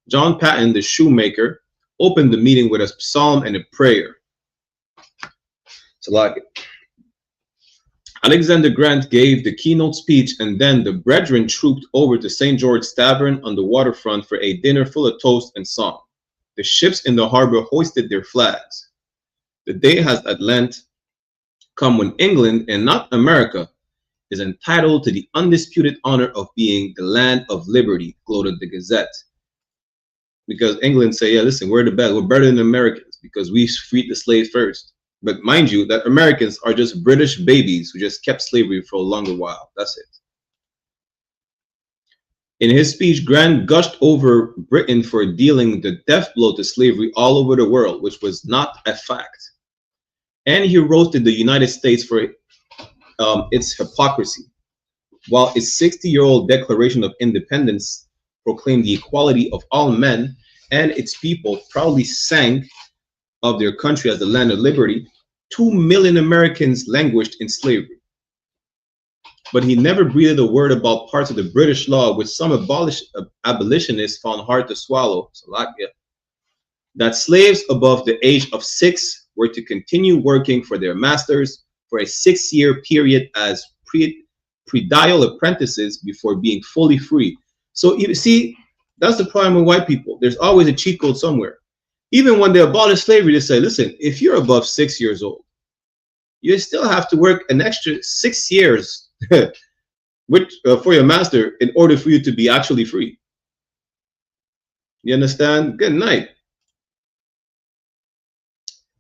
John Patton, the shoemaker, opened the meeting with a psalm and a prayer. So like Alexander Grant gave the keynote speech, and then the brethren trooped over to St. George's Tavern on the waterfront for a dinner full of toast and song. The ships in the harbor hoisted their flags. The day has at length come when England, and not America, is entitled to the undisputed honor of being the land of liberty, gloated the Gazette. Because England say, yeah, listen, we're the best, we're better than Americans because we freed the slaves first. But mind you, that Americans are just British babies who just kept slavery for a longer while. That's it. In his speech, Grant gushed over Britain for dealing the death blow to slavery all over the world, which was not a fact. And he roasted the United States for its hypocrisy. While its 60-year-old Declaration of Independence proclaimed the equality of all men, and its people proudly sang of their country as the land of liberty, 2 million Americans languished in slavery. But he never breathed a word about parts of the British law which some abolitionists found hard to swallow, that slaves above the age of 6 were to continue working for their masters for a 6-year period as predial apprentices before being fully free. So you see, that's the problem with white people. There's always a cheat code somewhere. Even when they abolish slavery, they say, listen, if you're above 6 years old, you still have to work an extra 6 years for your master in order for you to be actually free. You understand? Good night.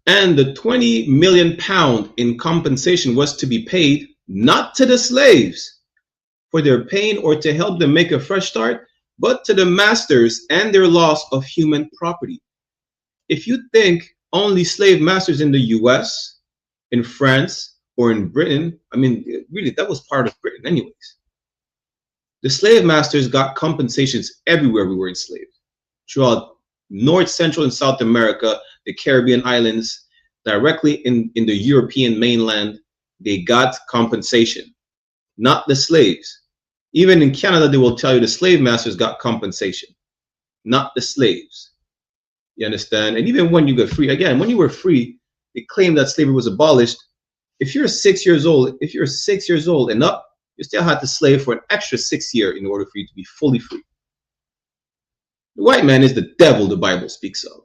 And the 20 million pounds in compensation was to be paid not to the slaves for their pain or to help them make a fresh start, but to the masters and their loss of human property. If you think only slave masters in the US, in France, or in Britain, I mean, really, that was part of Britain anyways. The slave masters got compensations everywhere we were enslaved. Throughout North, Central, and South America, the Caribbean islands, directly in the European mainland, they got compensation, not the slaves. Even in Canada, they will tell you the slave masters got compensation, not the slaves. You understand? And even when you got free, again, when you were free, they claimed that slavery was abolished. If you're 6 years old, and up, you still had to slave for an extra 6 years in order for you to be fully free. The white man is the devil the Bible speaks of.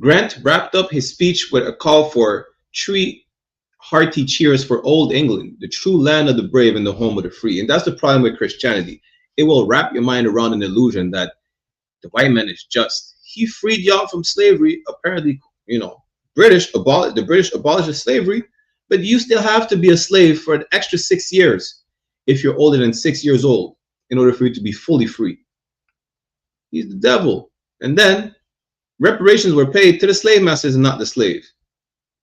Grant wrapped up his speech with a call for 3 hearty cheers for old England, the true land of the brave and the home of the free. And that's the problem with Christianity. It will wrap your mind around an illusion that the white man is just. He freed y'all from slavery. Apparently, you know, the British abolished slavery, but you still have to be a slave for an extra 6 years if you're older than 6 years old in order for you to be fully free. He's the devil. And then reparations were paid to the slave masters and not the slave.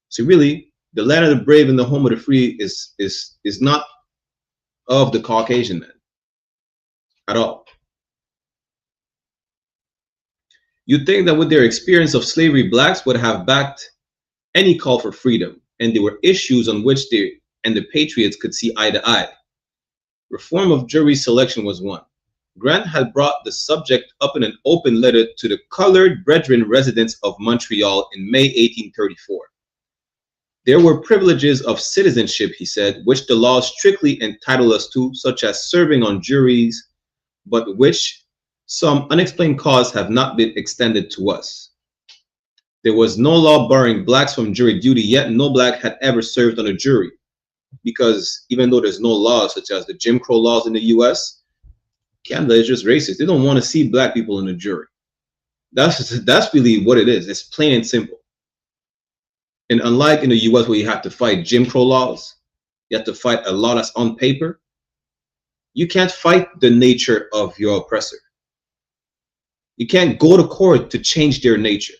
So really, the land of the brave and the home of the free is not of the Caucasian man at all. You'd think that with their experience of slavery, blacks would have backed any call for freedom, and there were issues on which they and the patriots could see eye to eye. Reform of jury selection was one. Grant had brought the subject up in an open letter to the colored brethren residents of Montreal in May 1834. There were privileges of citizenship, he said, which the law strictly entitled us to, such as serving on juries, but which some unexplained cause have not been extended to us. There was no law barring blacks from jury duty, yet no black had ever served on a jury. Because even though there's no laws such as the Jim Crow laws in the US, Canada is just racist. They don't want to see black people in a jury. That's really what it is. It's plain and simple. And unlike in the US where you have to fight Jim Crow laws, you have to fight a law that's on paper, you can't fight the nature of your oppressor. You can't go to court to change their nature.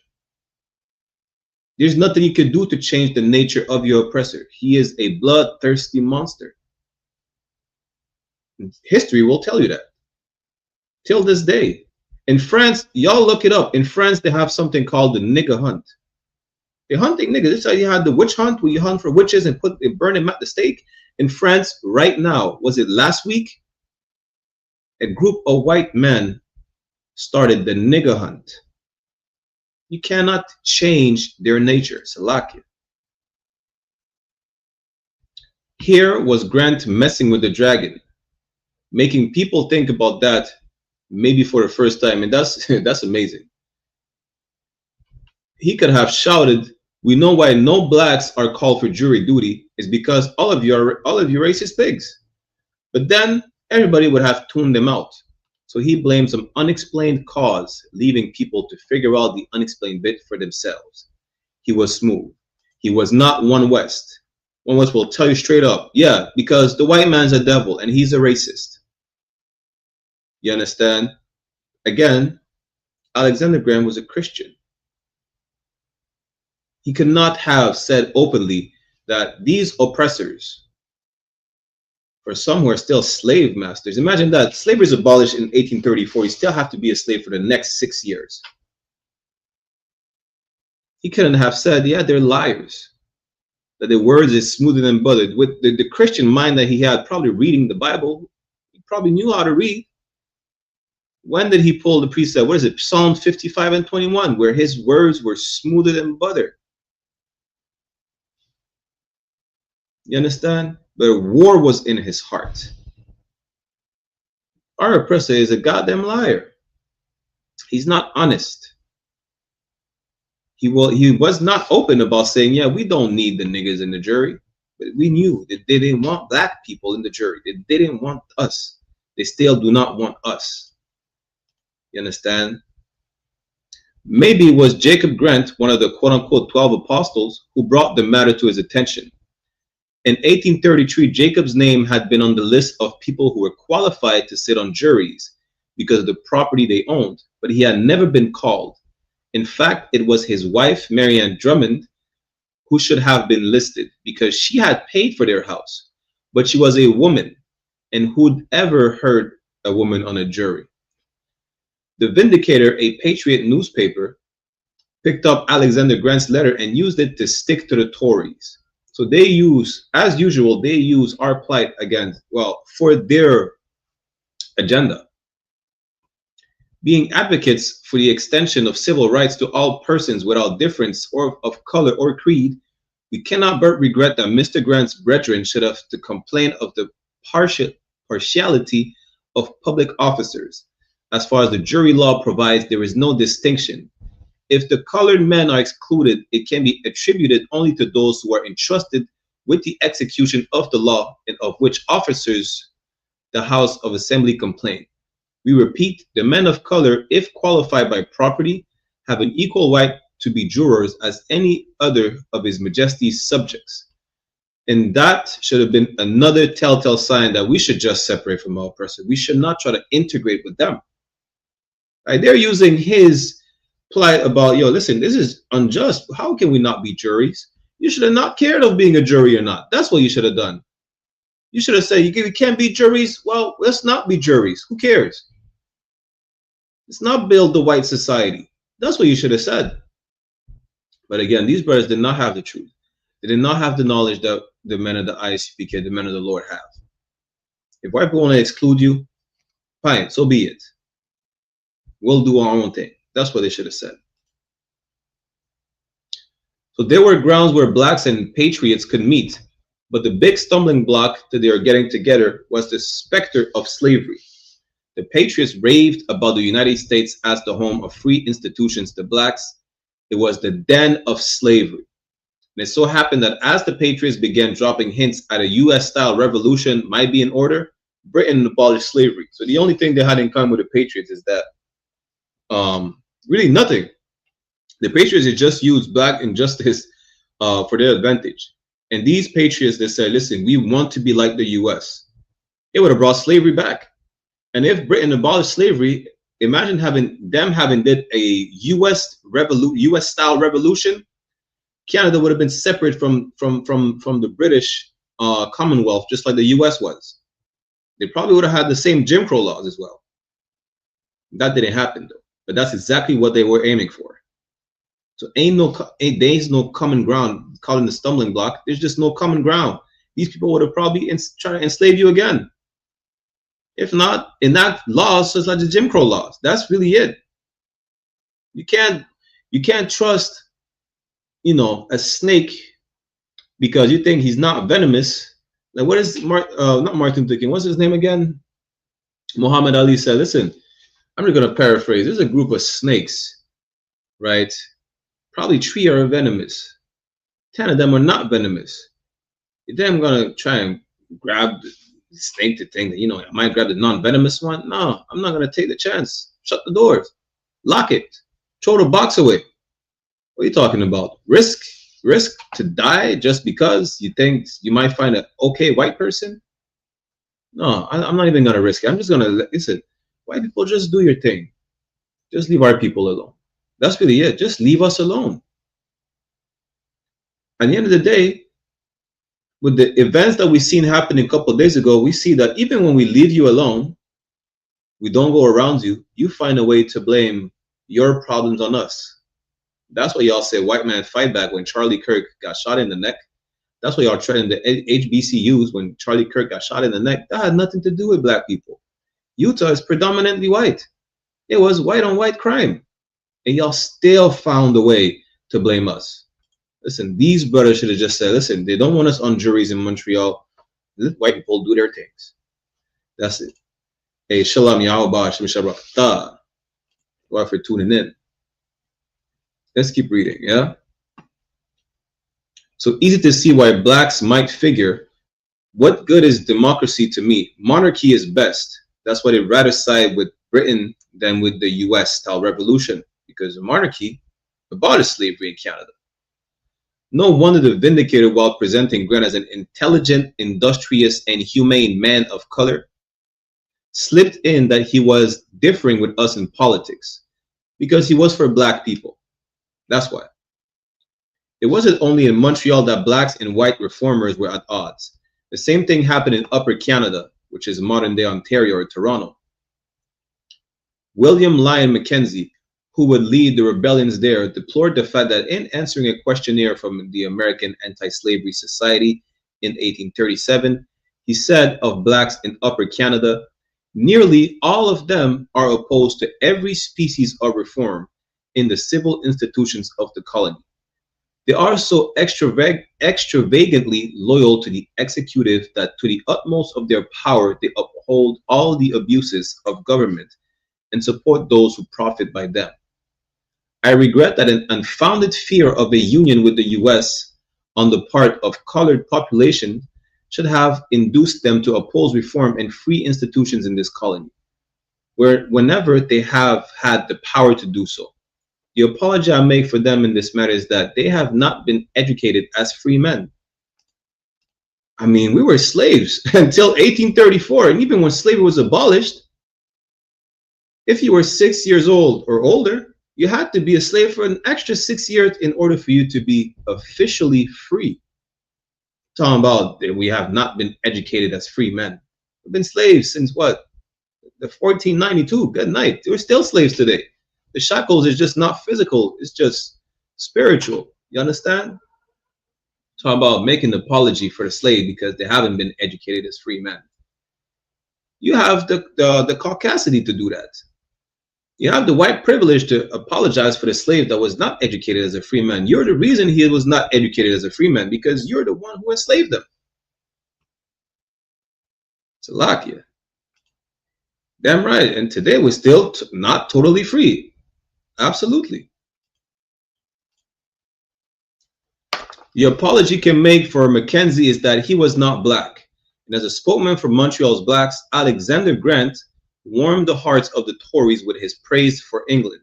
There's nothing you can do to change the nature of your oppressor. He is a bloodthirsty monster. History will tell you that. Till this day. In France, y'all look it up. In France, they have something called the nigger hunt. They're hunting niggas. This is how you had the witch hunt, where you hunt for witches and burn them at the stake. In France, right now, was it last week? A group of white men started the nigger hunt. You cannot change their nature. Salakia. Here was Grant messing with the dragon, making people think about that maybe for the first time, and that's amazing. He could have shouted, "We know why no blacks are called for jury duty is because all of you racist pigs." But then everybody would have tuned them out. So he blamed some unexplained cause, leaving people to figure out the unexplained bit for themselves. He was smooth. He was not One West. One West will tell you straight up, yeah, because the white man's a devil and he's a racist. You understand? Again, Alexander Graham was a Christian. He could not have said openly that these oppressors, for some who are still slave masters. Imagine that. Slavery is abolished in 1834. You still have to be a slave for the next 6 years. He couldn't have said, yeah, they're liars. That the words is smoother than butter. With the Christian mind that he had, probably reading the Bible, he probably knew how to read. When did he pull the precept? What is it? Psalm 55 and 21, where his words were smoother than butter. You understand? But war was in his heart. Our oppressor is a goddamn liar. He's not honest. He was not open about saying, yeah, we don't need the niggas in the jury. But we knew that they didn't want black people in the jury. They didn't want us. They still do not want us. You understand? Maybe it was Jacob Grant, one of the quote-unquote 12 apostles, who brought the matter to his attention. In 1833, Jacob's name had been on the list of people who were qualified to sit on juries because of the property they owned, but he had never been called. In fact, it was his wife, Marianne Drummond, who should have been listed because she had paid for their house, but she was a woman, and who'd ever heard a woman on a jury? The Vindicator, a patriot newspaper, picked up Alexander Grant's letter and used it to stick to the Tories. So they use, as usual, they use our plight against, well, for their agenda. Being advocates for the extension of civil rights to all persons without difference or of color or creed, we cannot but regret that Mr. Grant's brethren should have to complain of the partiality of public officers. As far as the jury law provides, there is no distinction. If the colored men are excluded, it can be attributed only to those who are entrusted with the execution of the law and of which officers the House of Assembly complain. We repeat, the men of color, if qualified by property, have an equal right to be jurors as any other of His Majesty's subjects. And that should have been another telltale sign that we should just separate from our oppressor. We should not try to integrate with them. Right? They're using his plight about, yo, listen, this is unjust. How can we not be juries? You should have not cared of being a jury or not. That's what you should have done. You should have said, you can't be juries. Well, let's not be juries. Who cares? Let's not build the white society. That's what you should have said. But again, these brothers did not have the truth. They did not have the knowledge that the men of the I.S.U.P.K, the men of the Lord have. If white people want to exclude you, fine, so be it. We'll do our own thing. That's what they should have said. So there were grounds where blacks and patriots could meet, but the big stumbling block to their getting together was the specter of slavery. The patriots raved about the United States as the home of free institutions to blacks. It was the den of slavery. And it so happened that as the patriots began dropping hints at a US-style revolution might be in order, Britain abolished slavery. So the only thing they had in common with the patriots is that really nothing. The patriots had just used black injustice for their advantage. And these patriots, they said, listen, we want to be like the US. It would have brought slavery back. And if Britain abolished slavery, imagine having did a US style revolution. Canada would have been separate from the British Commonwealth, just like the US was. They probably would have had the same Jim Crow laws as well. That didn't happen though, but that's exactly what they were aiming for. So there's no common ground. Calling the stumbling block, there's just no common ground. These people would have probably tried to enslave you again. If not, enact laws such like the Jim Crow laws. That's really it. You can't trust, a snake because you think he's not venomous. Like what is not Martin Luther King? What's his name again? Muhammad Ali said, listen, I'm just gonna paraphrase. There's a group of snakes, right? Probably 3 are venomous. 10 of them are not venomous. Then I'm gonna try and grab the snake to think that, I might grab the non-venomous one. No, I'm not gonna take the chance. Shut the doors, lock it, throw the box away. What are you talking about? Risk to die just because you think you might find an okay white person? No, I'm not even gonna risk it. I'm just gonna listen. White people, just do your thing. Just leave our people alone. That's really it. Just leave us alone. At the end of the day, with the events that we've seen happen a couple of days ago, we see that even when we leave you alone, we don't go around you, you find a way to blame your problems on us. That's why y'all say white man fight back when Charlie Kirk got shot in the neck. That's why y'all threatened the HBCUs when Charlie Kirk got shot in the neck. That had nothing to do with black people. Utah is predominantly white. It was white on white crime. And y'all still found a way to blame us. Listen, these brothers should have just said, listen, they don't want us on juries in Montreal. Let white people do their things. That's it. Hey, Shalom, Yahweh, Shem Shabbat. Why for tuning in. Let's keep reading, yeah? So easy to see why blacks might figure, what good is democracy to me? Monarchy is best. That's why they'd rather side with Britain than with the US-style revolution, because the monarchy abolished slavery in Canada. No wonder the Vindicator, while presenting Grant as an intelligent, industrious, and humane man of color, slipped in that he was differing with us in politics because he was for black people. That's why. It wasn't only in Montreal that blacks and white reformers were at odds. The same thing happened in Upper Canada, which is modern-day Ontario or Toronto. William Lyon Mackenzie, who would lead the rebellions there, deplored the fact that in answering a questionnaire from the American Anti-Slavery Society in 1837, he said of blacks in Upper Canada, nearly all of them are opposed to every species of reform in the civil institutions of the colony. They are so extravagantly loyal to the executive that to the utmost of their power they uphold all the abuses of government and support those who profit by them. I regret that an unfounded fear of a union with the U.S. on the part of colored population should have induced them to oppose reform and free institutions in this colony, whenever they have had the power to do so. The apology I make for them in this matter is that they have not been educated as free men. I mean, we were slaves until 1834, and even when slavery was abolished, if you were 6 years old or older, you had to be a slave for an extra 6 years in order for you to be officially free. Talking about that we have not been educated as free men. We've been slaves since what? The 1492. Good night. We're still slaves today. The shackles is just not physical. It's just spiritual. You understand? Talking about making an apology for the slave because they haven't been educated as free men. You have the caucasity to do that. You have the white privilege to apologize for the slave that was not educated as a free man. You're the reason he was not educated as a free man because you're the one who enslaved them. Salakia. Damn right. And today we're still not totally free. Absolutely. The apology can make for Mackenzie is that he was not black. And as a spokesman for Montreal's blacks, Alexander Grant warmed the hearts of the Tories with his praise for England.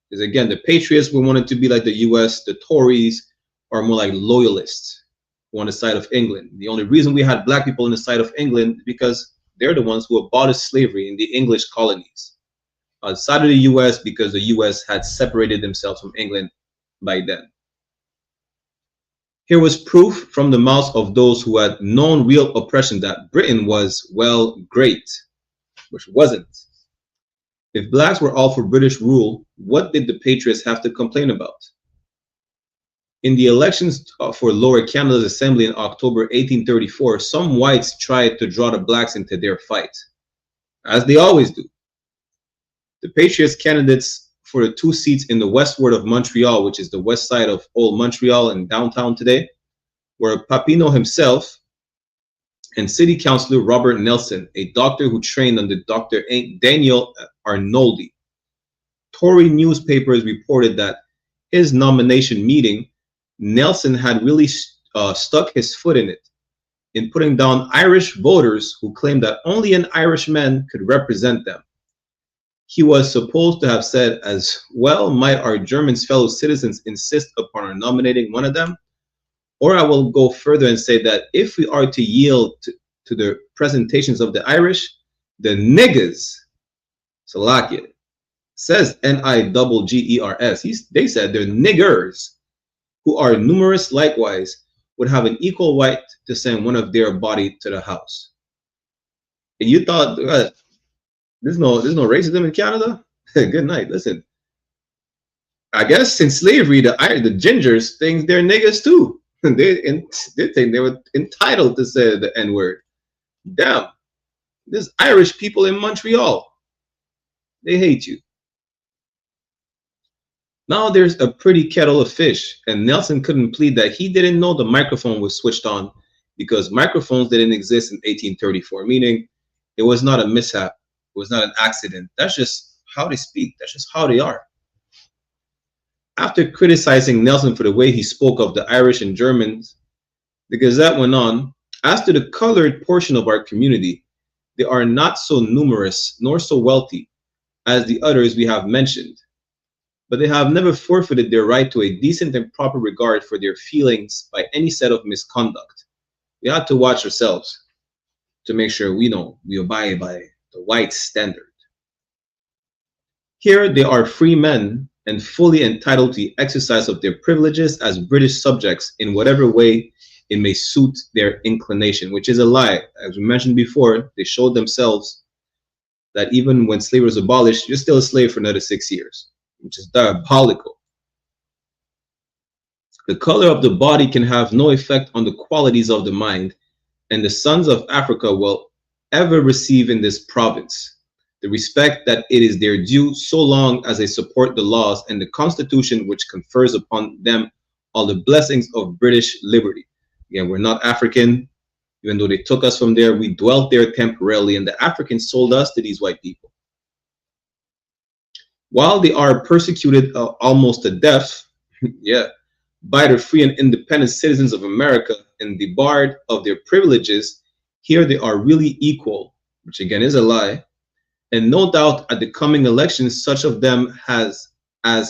Because again, the Patriots wanted to be like the US, the Tories are more like loyalists who on the side of England. The only reason we had black people on the side of England is because they're the ones who abolished slavery in the English colonies. Outside of the US, because the US had separated themselves from England by then. Here was proof from the mouths of those who had known real oppression that Britain was, well, great, which wasn't. If blacks were all for British rule, what did the Patriots have to complain about? In the elections for Lower Canada's Assembly in October 1834, some whites tried to draw the blacks into their fight, as they always do. The Patriots candidates for the 2 seats in the westward of Montreal, which is the west side of Old Montreal and downtown today, were Papineau himself and City Councilor Robert Nelson, a doctor who trained under Dr. Daniel Arnoldi. Tory newspapers reported that his nomination meeting, Nelson had really stuck his foot in it, in putting down Irish voters who claimed that only an Irishman could represent them. He was supposed to have said, as well might our German fellow citizens insist upon our nominating one of them, or I will go further and say that if we are to yield to the presentations of the Irish, the niggas, Salakia, says N-I-G-G-E-R-S, they said they're niggers, who are numerous likewise, would have an equal right to send one of their body to the house. And you thought, there's no racism in Canada? Good night. Listen, I guess since slavery, the gingers think they're niggas too. They think they were entitled to say the N-word. Damn, there's Irish people in Montreal. They hate you. Now there's a pretty kettle of fish, and Nelson couldn't plead that he didn't know the microphone was switched on because microphones didn't exist in 1834, meaning it was not a mishap. It was not an accident. That's just how they speak. That's just how they are. After criticizing Nelson for the way he spoke of the Irish and Germans, the Gazette went on, as to the colored portion of our community, they are not so numerous nor so wealthy as the others we have mentioned. but they have never forfeited their right to a decent and proper regard for their feelings by any set of misconduct. We have to watch ourselves to make sure we abide by the white standard. Here they are free men and fully entitled to the exercise of their privileges as British subjects in whatever way it may suit their inclination, which is a lie. As we mentioned before, they showed themselves that even when slavery was abolished, you're still a slave for another 6 years, which is diabolical. The color of the body can have no effect on the qualities of the mind, and the sons of Africa will ever receive in this province the respect that it is their due, so long as they support the laws and the Constitution which confers upon them all the blessings of British liberty. Again, we're not African. Even though they took us from there, we dwelt there temporarily, and the Africans sold us to these white people. While they are persecuted almost to death, yeah, by the free and independent citizens of America and debarred of their privileges, here they are really equal, which again is a lie. And no doubt at the coming elections, such of them as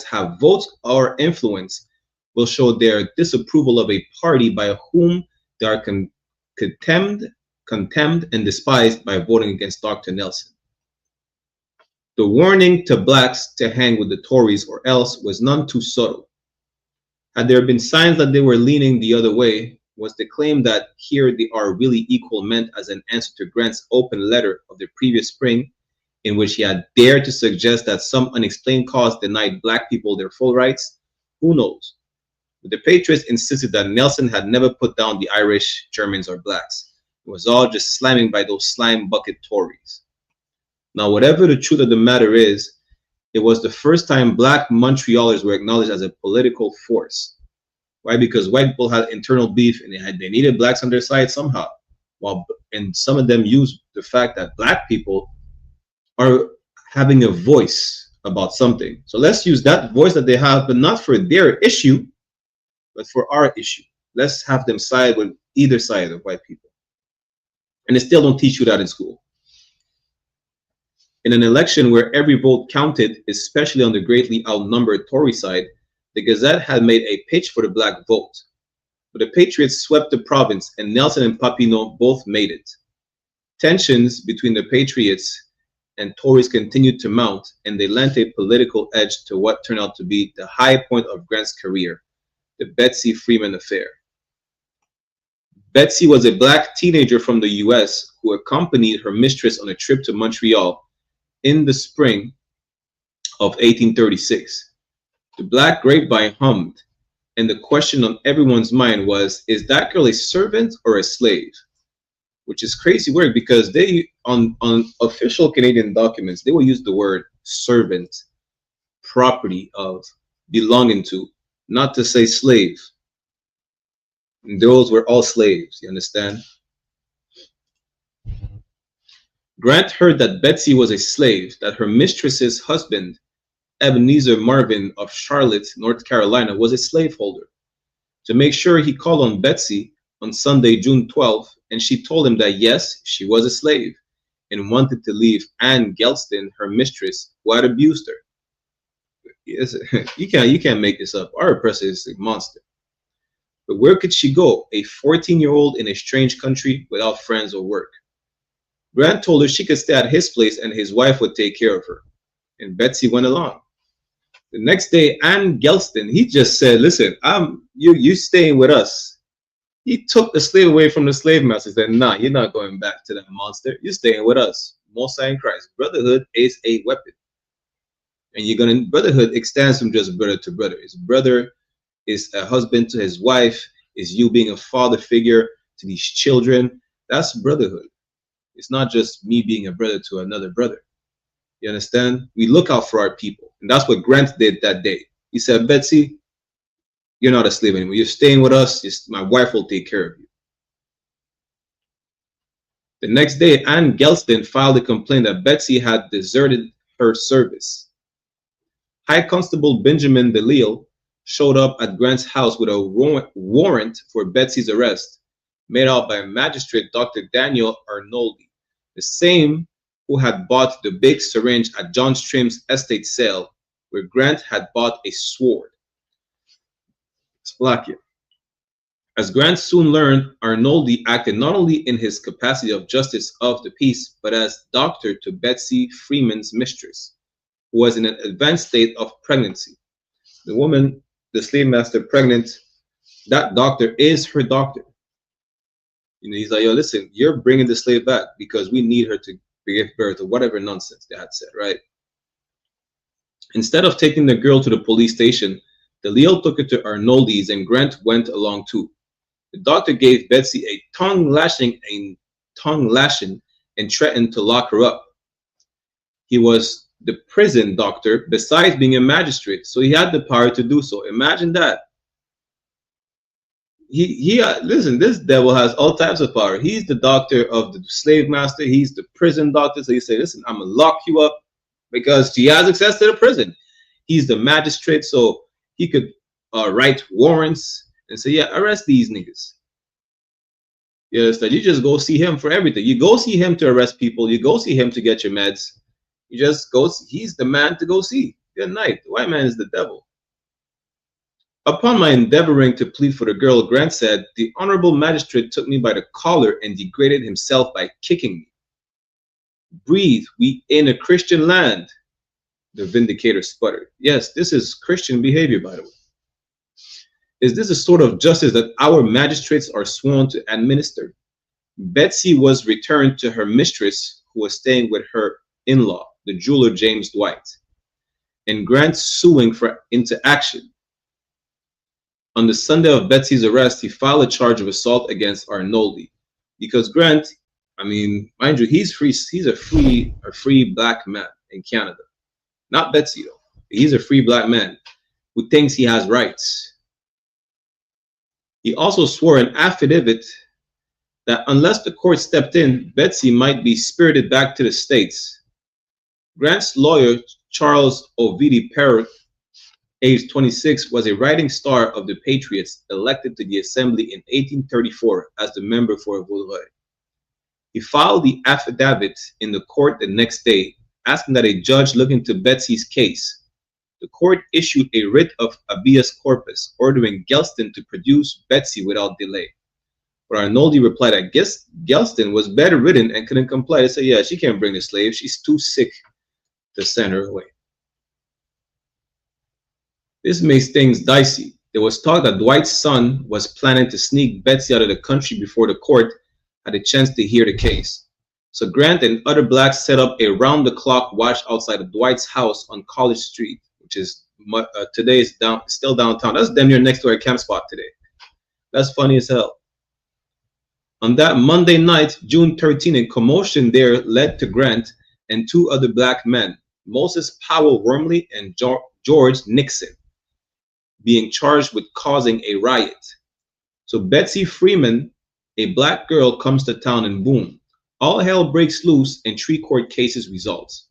have votes or influence will show their disapproval of a party by whom they are contemned and despised by voting against Dr. Nelson. The warning to blacks to hang with the Tories or else was none too subtle. Had there been signs that they were leaning the other way, was the claim that here they are really equal meant as an answer to Grant's open letter of the previous spring, in which he had dared to suggest that some unexplained cause denied black people their full rights? Who knows? But the Patriots insisted that Nelson had never put down the Irish, Germans, or blacks. It was all just slamming by those slime bucket Tories. Now, whatever the truth of the matter is, it was the first time black Montrealers were acknowledged as a political force. Why? Because white people had internal beef and they needed blacks on their side somehow. And some of them used the fact that black people are having a voice about something. So let's use that voice that they have, but not for their issue, but for our issue. Let's have them side with either side of white people. And they still don't teach you that in school. In an election where every vote counted, especially on the greatly outnumbered Tory side, the Gazette had made a pitch for the black vote. But the Patriots swept the province, and Nelson and Papineau both made it. Tensions between the Patriots and Tories continued to mount, and they lent a political edge to what turned out to be the high point of Grant's career, the Betsy Freeman affair. Betsy was a black teenager from the US who accompanied her mistress on a trip to Montreal in the spring of 1836. The black grapevine hummed, and the question on everyone's mind was, is that girl a servant or a slave? Which is crazy word, because they, on official Canadian documents, they will use the word servant, property of, belonging to, not to say slave. And those were all slaves, you understand? Grant heard that Betsy was a slave, that her mistress's husband, Ebenezer Marvin of Charlotte, North Carolina, was a slaveholder. To make sure, he called on Betsy on Sunday, June 12th, and she told him that yes, she was a slave and wanted to leave Anne Gelston, her mistress, who had abused her. Yes, you can't make this up. Our oppressor is a monster. But where could she go, a 14-year-old in a strange country without friends or work? Grant told her she could stay at his place and his wife would take care of her. And Betsy went along. The next day, Anne Gelston, he just said, listen, you staying with us. He took the slave away from the slave master. He said, nah, you're not going back to that monster. You're staying with us. Most High in Christ. Brotherhood is a weapon. And brotherhood extends from just brother to brother. His brother is a husband to his wife, is you being a father figure to these children. That's brotherhood. It's not just me being a brother to another brother. You understand? We look out for our people. And that's what Grant did that day. He said, Betsy, you're not a slave anymore. You're staying with us. My wife will take care of you. The next day, Anne Gelston filed a complaint that Betsy had deserted her service. High Constable Benjamin DeLille showed up at Grant's house with a warrant for Betsy's arrest, made out by Magistrate Dr. Daniel Arnoldi, the same who had bought the big syringe at John Strim's estate sale, where Grant had bought a sword. Splakia. As Grant soon learned, Arnoldi acted not only in his capacity of justice of the peace, but as doctor to Betsy Freeman's mistress, who was in an advanced state of pregnancy. The woman, the slave master, pregnant, that doctor is her doctor. You know, he's like, yo, listen, you're bringing the slave back because we need her to give birth or whatever nonsense they had said, right? Instead of taking the girl to the police station, the Leo took her to Arnoldi's and Grant went along too. The doctor gave Betsy a tongue lashing and threatened to lock her up. He was the prison doctor besides being a magistrate, so he had the power to do so. Imagine that. Listen, this devil has all types of power. He's the doctor of the slave master. He's the prison doctor. So he said, listen, I'm going to lock you up because she has access to the prison. He's the magistrate, so he could write warrants and say, yeah, arrest these niggas. Yes, that you just go see him for everything. You go see him to arrest people. You go see him to get your meds. You just go, he's the man to go see. Good night. The white man is the devil. Upon my endeavoring to plead for the girl, Grant said, the honorable magistrate took me by the collar and degraded himself by kicking me. Breathe, we in a Christian land, the vindicator sputtered. Yes, this is Christian behavior, by the way. Is this the sort of justice that our magistrates are sworn to administer? Betsy was returned to her mistress, who was staying with her in-law, the jeweler James Dwight, and Grant suing into action. On the Sunday of Betsy's arrest, he filed a charge of assault against Arnoldi because Grant, I mean, mind you, he's free. He's a free black man in Canada. Not Betsy though. He's a free black man who thinks he has rights. He also swore an affidavit that unless the court stepped in, Betsy might be spirited back to the States. Grant's lawyer, Charles Ovidi Perrott, aged 26, was a rising star of the Patriots, elected to the Assembly in 1834 as the member for Vaudreuil. He filed the affidavit in the court the next day, asking that a judge look into Betsy's case. The court issued a writ of habeas corpus, ordering Gelston to produce Betsy without delay. But Arnoldi replied that Gelston was better ridden and couldn't comply. They said, yeah, she can't bring the slave. She's too sick to send her away. This makes things dicey. There was talk that Dwight's son was planning to sneak Betsy out of the country before the court had a chance to hear the case. So Grant and other blacks set up a round-the-clock watch outside of Dwight's house on College Street, which is today is still downtown. That's damn near next to our camp spot today. That's funny as hell. On that Monday night, June 13, a commotion there led to Grant and two other black men, Moses Powell Wormley and George Nixon, being charged with causing a riot. So Betsy Freeman, a black girl, comes to town and boom, all hell breaks loose and 3 court cases results.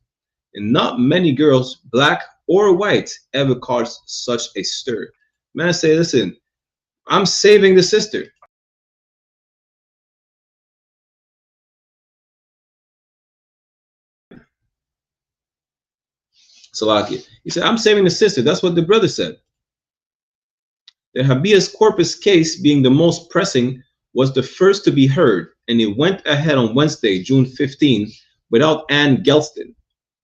And not many girls, black or white, ever caused such a stir. Man, say, listen, I'm saving the sister. Salakia. He said, I'm saving the sister. That's what the brother said. The habeas corpus case, being the most pressing, was the first to be heard, and it went ahead on Wednesday, June 15, without Ann Gelston.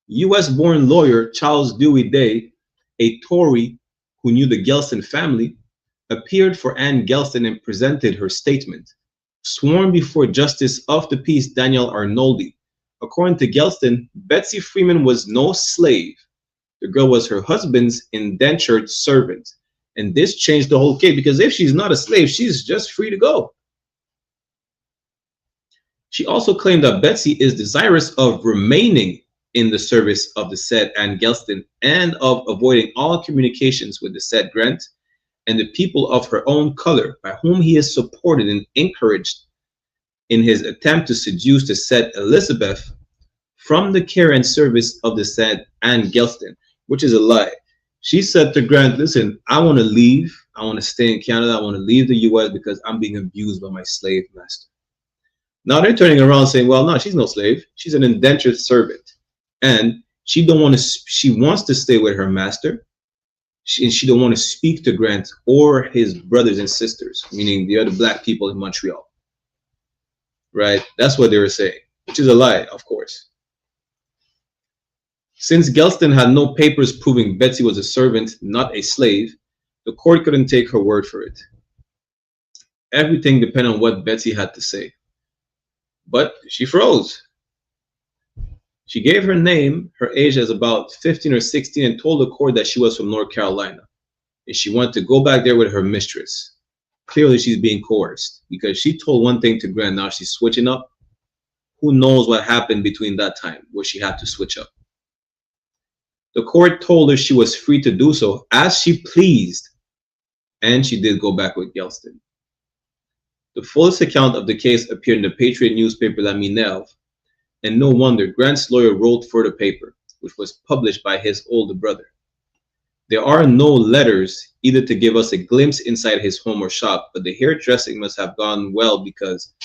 U.S.-born lawyer Charles Dewey Day, a Tory who knew the Gelston family, appeared for Ann Gelston and presented her statement, sworn before Justice of the Peace Daniel Arnoldi. According to Gelston, Betsy Freeman was no slave. The girl was her husband's indentured servant. And this changed the whole case, because if she's not a slave, she's just free to go. She also claimed that Betsy is desirous of remaining in the service of the said Ann Gelston and of avoiding all communications with the said Grant and the people of her own color, by whom he is supported and encouraged in his attempt to seduce the said Elizabeth from the care and service of the said Ann Gelston, which is a lie. She said to Grant, listen, I want to leave. I want to stay in Canada. I want to leave the U.S. because I'm being abused by my slave master. Now they're turning around saying, well, no, she's no slave. She's an indentured servant. And She don't want to. She wants to stay with her master, and she don't want to speak to Grant or his brothers and sisters, meaning the other black people in Montreal. Right? That's what they were saying, which is a lie, of course. Since Gelston had no papers proving Betsy was a servant, not a slave, the court couldn't take her word for it. Everything depended on what Betsy had to say. But she froze. She gave her name, her age as about 15 or 16, and told the court that she was from North Carolina. And she wanted to go back there with her mistress. Clearly, she's being coerced because she told one thing to Grant, now she's switching up. Who knows what happened between that time where she had to switch up. The court told her she was free to do so as she pleased, and she did go back with Gelston. The fullest account of the case appeared in the Patriot newspaper La Minerve, and no wonder Grant's lawyer wrote for the paper, which was published by his older brother. There are no letters either to give us a glimpse inside his home or shop, but the hairdressing must have gone well because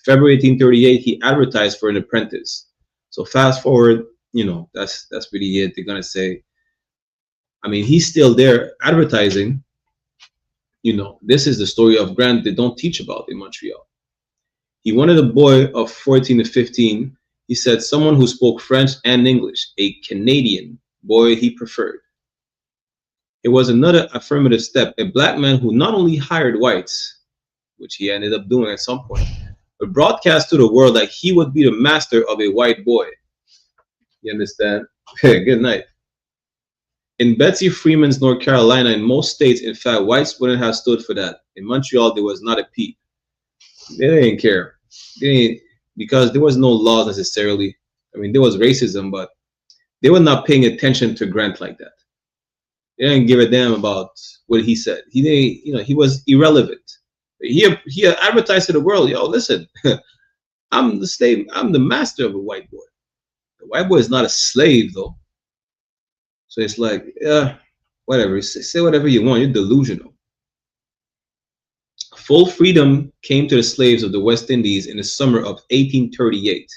February 1838 he advertised for an apprentice. So fast forward, you know, that's really it. They're gonna say, I mean, he's still there advertising. You know, this is the story of Grant they don't teach about in Montreal. He wanted a boy of 14 to 15. He said someone who spoke French and English, a Canadian boy he preferred. It was another affirmative step, a black man who not only hired whites, which he ended up doing at some point, but broadcast to the world that he would be the master of a white boy. You understand? Good night. In Betsy Freeman's North Carolina, in most states, in fact, whites wouldn't have stood for that. In Montreal, there was not a peep. They didn't care. Because there was no laws necessarily. I mean, there was racism, but they were not paying attention to Grant like that. They didn't give a damn about what he said. He didn't, you know, he was irrelevant. He advertised to the world, yo, listen, I'm the slave, I'm the master of a white boy. The white boy is not a slave, though. So it's like, yeah, whatever. Say whatever you want. You're delusional. Full freedom came to the slaves of the West Indies in the summer of 1838.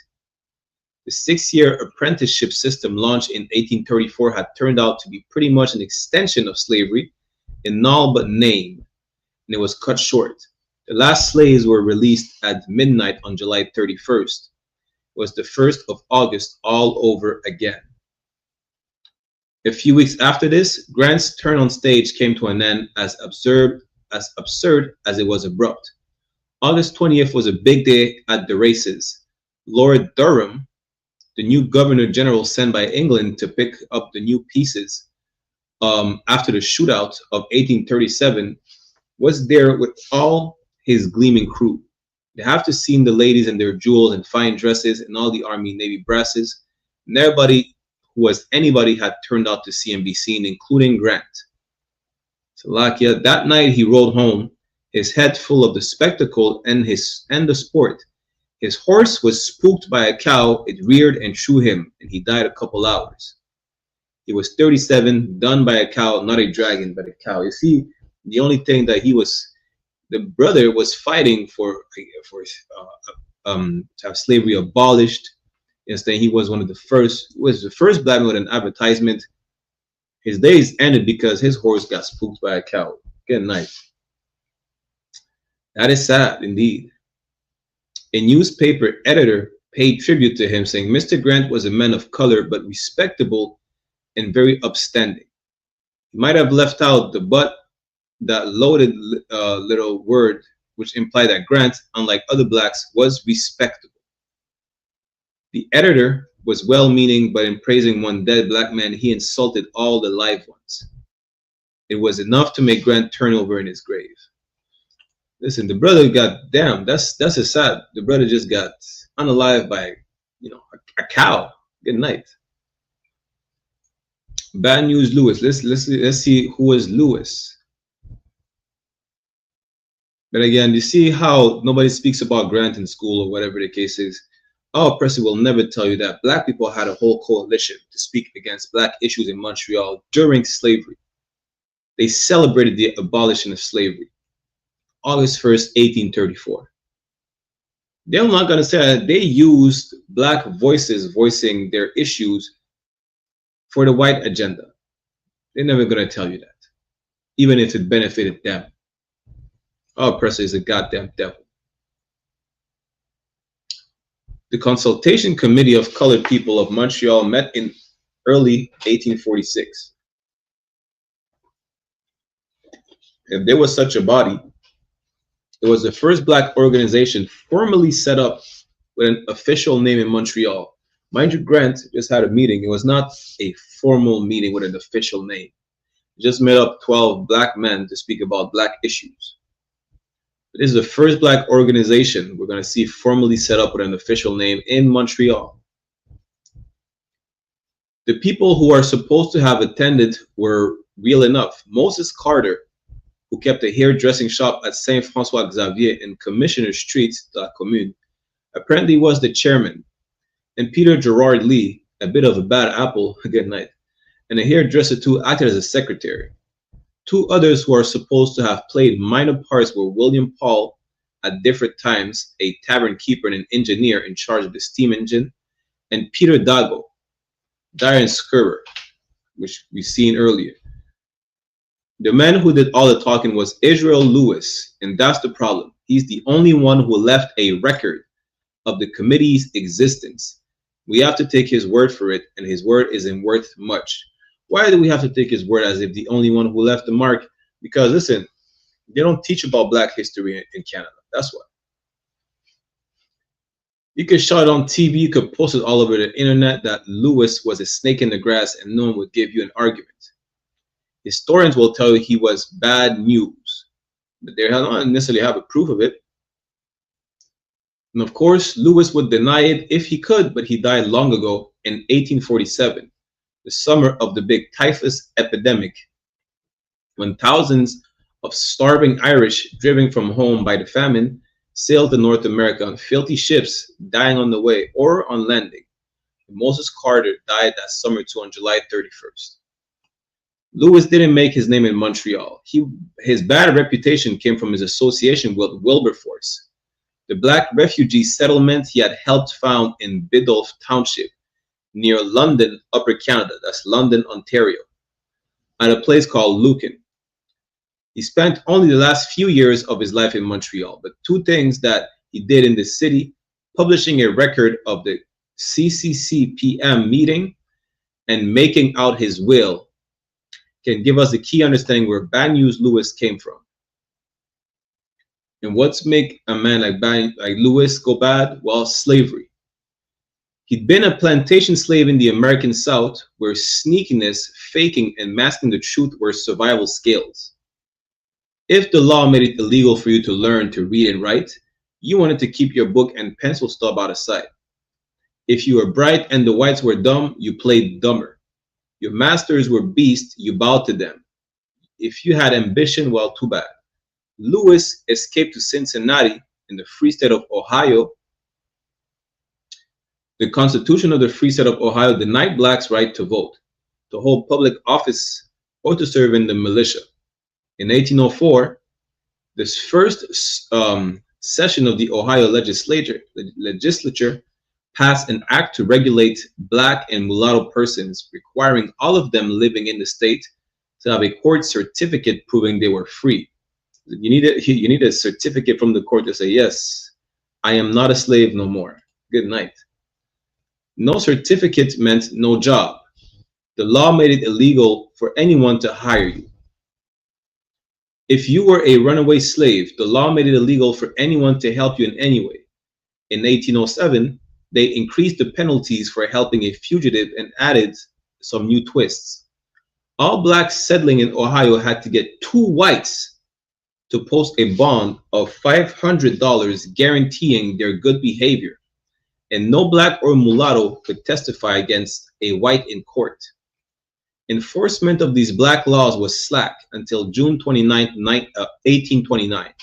The 6-year apprenticeship system launched in 1834 had turned out to be pretty much an extension of slavery in all but name, and it was cut short. The last slaves were released at midnight on July 31st. It was the 1st of August all over again. A few weeks after this, Grant's turn on stage came to an end as absurd as it was abrupt. August 20th was a big day at the races. Lord Durham, the new Governor General sent by England to pick up the new pieces after the shootout of 1837, was there with all his gleaming crew. You have to see the ladies in their jewels and fine dresses and all the Army Navy brasses, and everybody who was anybody had turned out to see and be seen, including Grant. Salakia, that night he rode home, his head full of the spectacle and the sport. His horse was spooked by a cow. It reared and threw him, and he died a couple hours. He was 37, done by a cow, not a dragon, but a cow. You see, the only thing that the brother was fighting for to have slavery abolished. Instead, he was the first black man with an advertisement. His days ended because his horse got spooked by a cow. Good night. That is sad indeed. A newspaper editor paid tribute to him, saying Mr. Grant was a man of color, but respectable and very upstanding. He might have left out the but, that loaded little word, which implied that Grant, unlike other blacks, was respectable. The editor was well-meaning, but in praising one dead black man, he insulted all the live ones. It was enough to make Grant turn over in his grave. Listen, the brother got damn. That's a sad. The brother just got unalived by, a cow. Good night. Bad news, Lewis. Let's see who is Lewis. But again, you see how nobody speaks about Grant in school or whatever the case is. Our oppressor will never tell you that black people had a whole coalition to speak against black issues in Montreal during slavery. They celebrated the abolition of slavery, August 1st, 1834. They're not going to say that they used black voices voicing their issues for the white agenda. They're never going to tell you that, even if it benefited them. Our oppressor is a goddamn devil. The Consultation Committee of Colored People of Montreal met in early 1846. If there was such a body, it was the first black organization formally set up with an official name in Montreal. Mind you, Grant just had a meeting. It was not a formal meeting with an official name. It just met up 12 black men to speak about black issues. This is the first black organization we're going to see formally set up with an official name in Montreal. The people who are supposed to have attended were real enough. Moses Carter, who kept a hairdressing shop at Saint-François-Xavier in Commissioner Street, La Commune, apparently was the chairman. And Peter Gerard Lee, a bit of a bad apple, good night, and a hairdresser too, acted as a secretary. Two others who are supposed to have played minor parts were William Paul, at different times a tavern keeper and an engineer in charge of the steam engine, and Peter Dago, Darren Skurber, which we've seen earlier. The man who did all the talking was Israel Lewis, and that's the problem. He's the only one who left a record of the committee's existence. We have to take his word for it, and his word isn't worth much. Why do we have to take his word as if the only one who left the mark? Because listen, they don't teach about black history in Canada. That's why. You could shout it on TV, you could post it all over the internet that Lewis was a snake in the grass and no one would give you an argument. Historians will tell you he was bad news, but they don't necessarily have a proof of it. And of course, Lewis would deny it if he could, but he died long ago in 1847. The summer of the big typhus epidemic, when thousands of starving Irish, driven from home by the famine, sailed to North America on filthy ships, dying on the way or on landing. Moses Carter died that summer too on July 31st. Lewis didn't make his name in Montreal. His bad reputation came from his association with Wilberforce, the black refugee settlement he had helped found in Biddulph Township, near London, Upper Canada, that's London, Ontario, at a place called Lucan. He spent only the last few years of his life in Montreal, but two things that he did in the city, publishing a record of the CCCPM meeting and making out his will, can give us a key understanding where Bad News Lewis came from. And what's make a man like Lewis go bad? Well, slavery. He'd been a plantation slave in the American South, where sneakiness, faking, and masking the truth were survival skills. If the law made it illegal for you to learn to read and write, you wanted to keep your book and pencil stub out of sight. If you were bright and the whites were dumb, you played dumber. Your masters were beasts, you bowed to them. If you had ambition, well, too bad. Lewis escaped to Cincinnati in the Free State of Ohio. The Constitution of the Free State of Ohio denied blacks' right to vote, to hold public office, or to serve in the militia. In 1804, this first session of the Ohio legislature passed an act to regulate black and mulatto persons, requiring all of them living in the state to have a court certificate proving they were free. You need a certificate from the court to say, yes, I am not a slave no more. Good night. No certificate meant no job. The law made it illegal for anyone to hire you. If you were a runaway slave, the law made it illegal for anyone to help you in any way. In 1807, they increased the penalties for helping a fugitive and added some new twists. All blacks settling in Ohio had to get two whites to post a bond of $500 guaranteeing their good behavior, and no black or mulatto could testify against a white in court. Enforcement of these black laws was slack until June 29, 1829.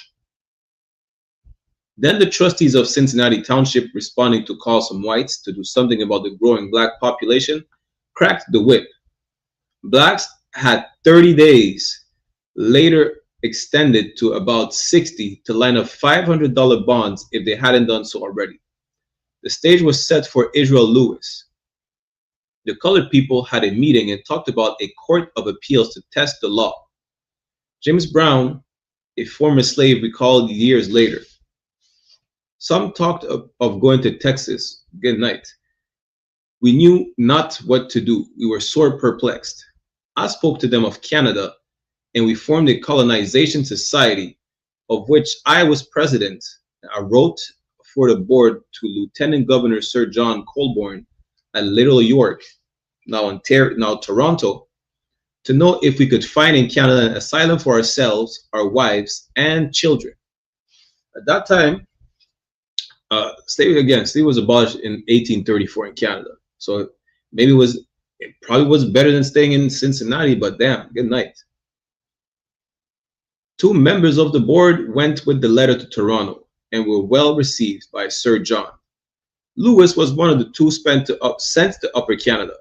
Then the trustees of Cincinnati Township, responding to calls from whites to do something about the growing black population, cracked the whip. Blacks had 30 days, later extended to about 60, to line up $500 bonds if they hadn't done so already. The stage was set for Israel Lewis. the colored people had a meeting and talked about a court of appeals to test the law. James Brown, a former slave, recalled years later. Some talked of going to Texas. Good night. We knew not what to do. We were sore perplexed. I spoke to them of Canada, and we formed a colonization society of which I was president. I wrote for the board to Lieutenant Governor Sir John Colborne at Little York, now Toronto, to know if we could find in Canada an asylum for ourselves, our wives, and children. At that time, slavery was abolished in 1834 in Canada. So maybe it probably was better than staying in Cincinnati, but damn, good night. 2 members of the board went with the letter to Toronto and were well received by Sir John. Lewis was one of the 2 sent to Upper Canada,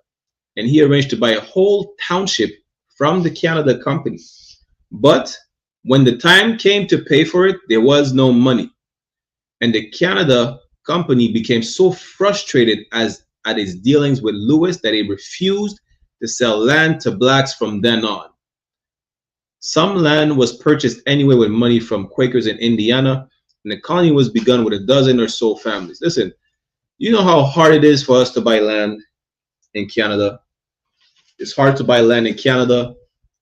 and he arranged to buy a whole township from the Canada Company. But when the time came to pay for it, there was no money. And the Canada Company became so frustrated at its dealings with Lewis that it refused to sell land to blacks from then on. Some land was purchased anyway with money from Quakers in Indiana, and the colony was begun with a dozen or so families. Listen, you know how hard it is for us to buy land in Canada? It's hard to buy land in Canada.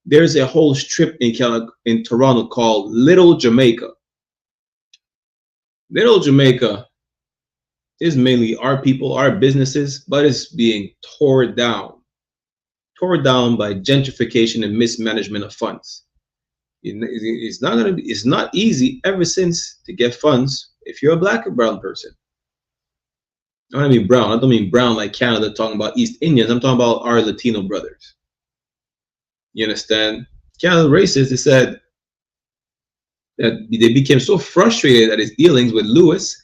There's a whole strip in Toronto called Little Jamaica. Little Jamaica is mainly our people, our businesses, but it's being torn down by gentrification and mismanagement of funds. It's not easy ever since to get funds if you're a black or brown person. I don't mean brown. I don't mean brown like Canada talking about East Indians. I'm talking about our Latino brothers. You understand? Canada racists, they said that they became so frustrated at his dealings with Lewis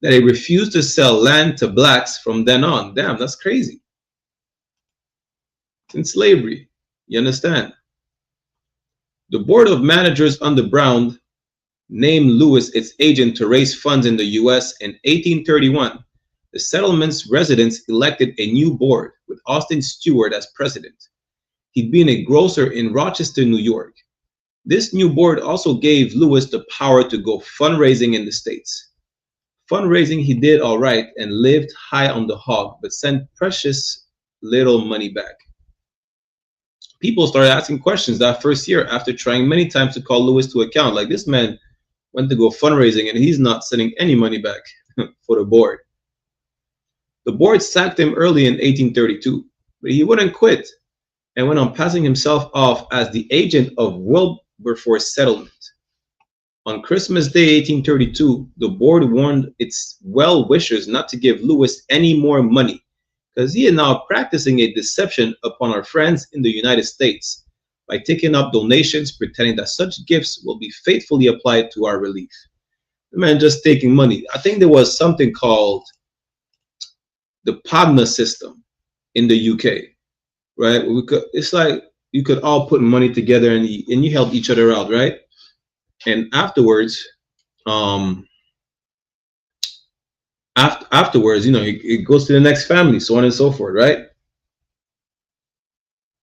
that they refused to sell land to blacks from then on. Damn, that's crazy. Since slavery, you understand? The board of managers under Brown named Lewis its agent to raise funds in the U.S. in 1831. The settlement's residents elected a new board with Austin Stewart as president. He'd been a grocer in Rochester, New York. This new board also gave Lewis the power to go fundraising in the States. Fundraising he did all right and lived high on the hog, but sent precious little money back. People started asking questions that first year after trying many times to call Lewis to account. Like, this man went to go fundraising and he's not sending any money back for the board. The board sacked him early in 1832, but he wouldn't quit and went on passing himself off as the agent of Wilberforce settlement. On Christmas Day 1832, the board warned its well-wishers not to give Lewis any more money, because he is now practicing a deception upon our friends in the United States by taking up donations, pretending that such gifts will be faithfully applied to our relief. The man just taking money. I think there was something called the PADNA system in the UK, right? It's like you could all put money together and you help each other out, right? And afterwards, afterwards, you know, it goes to the next family, so on and so forth, right?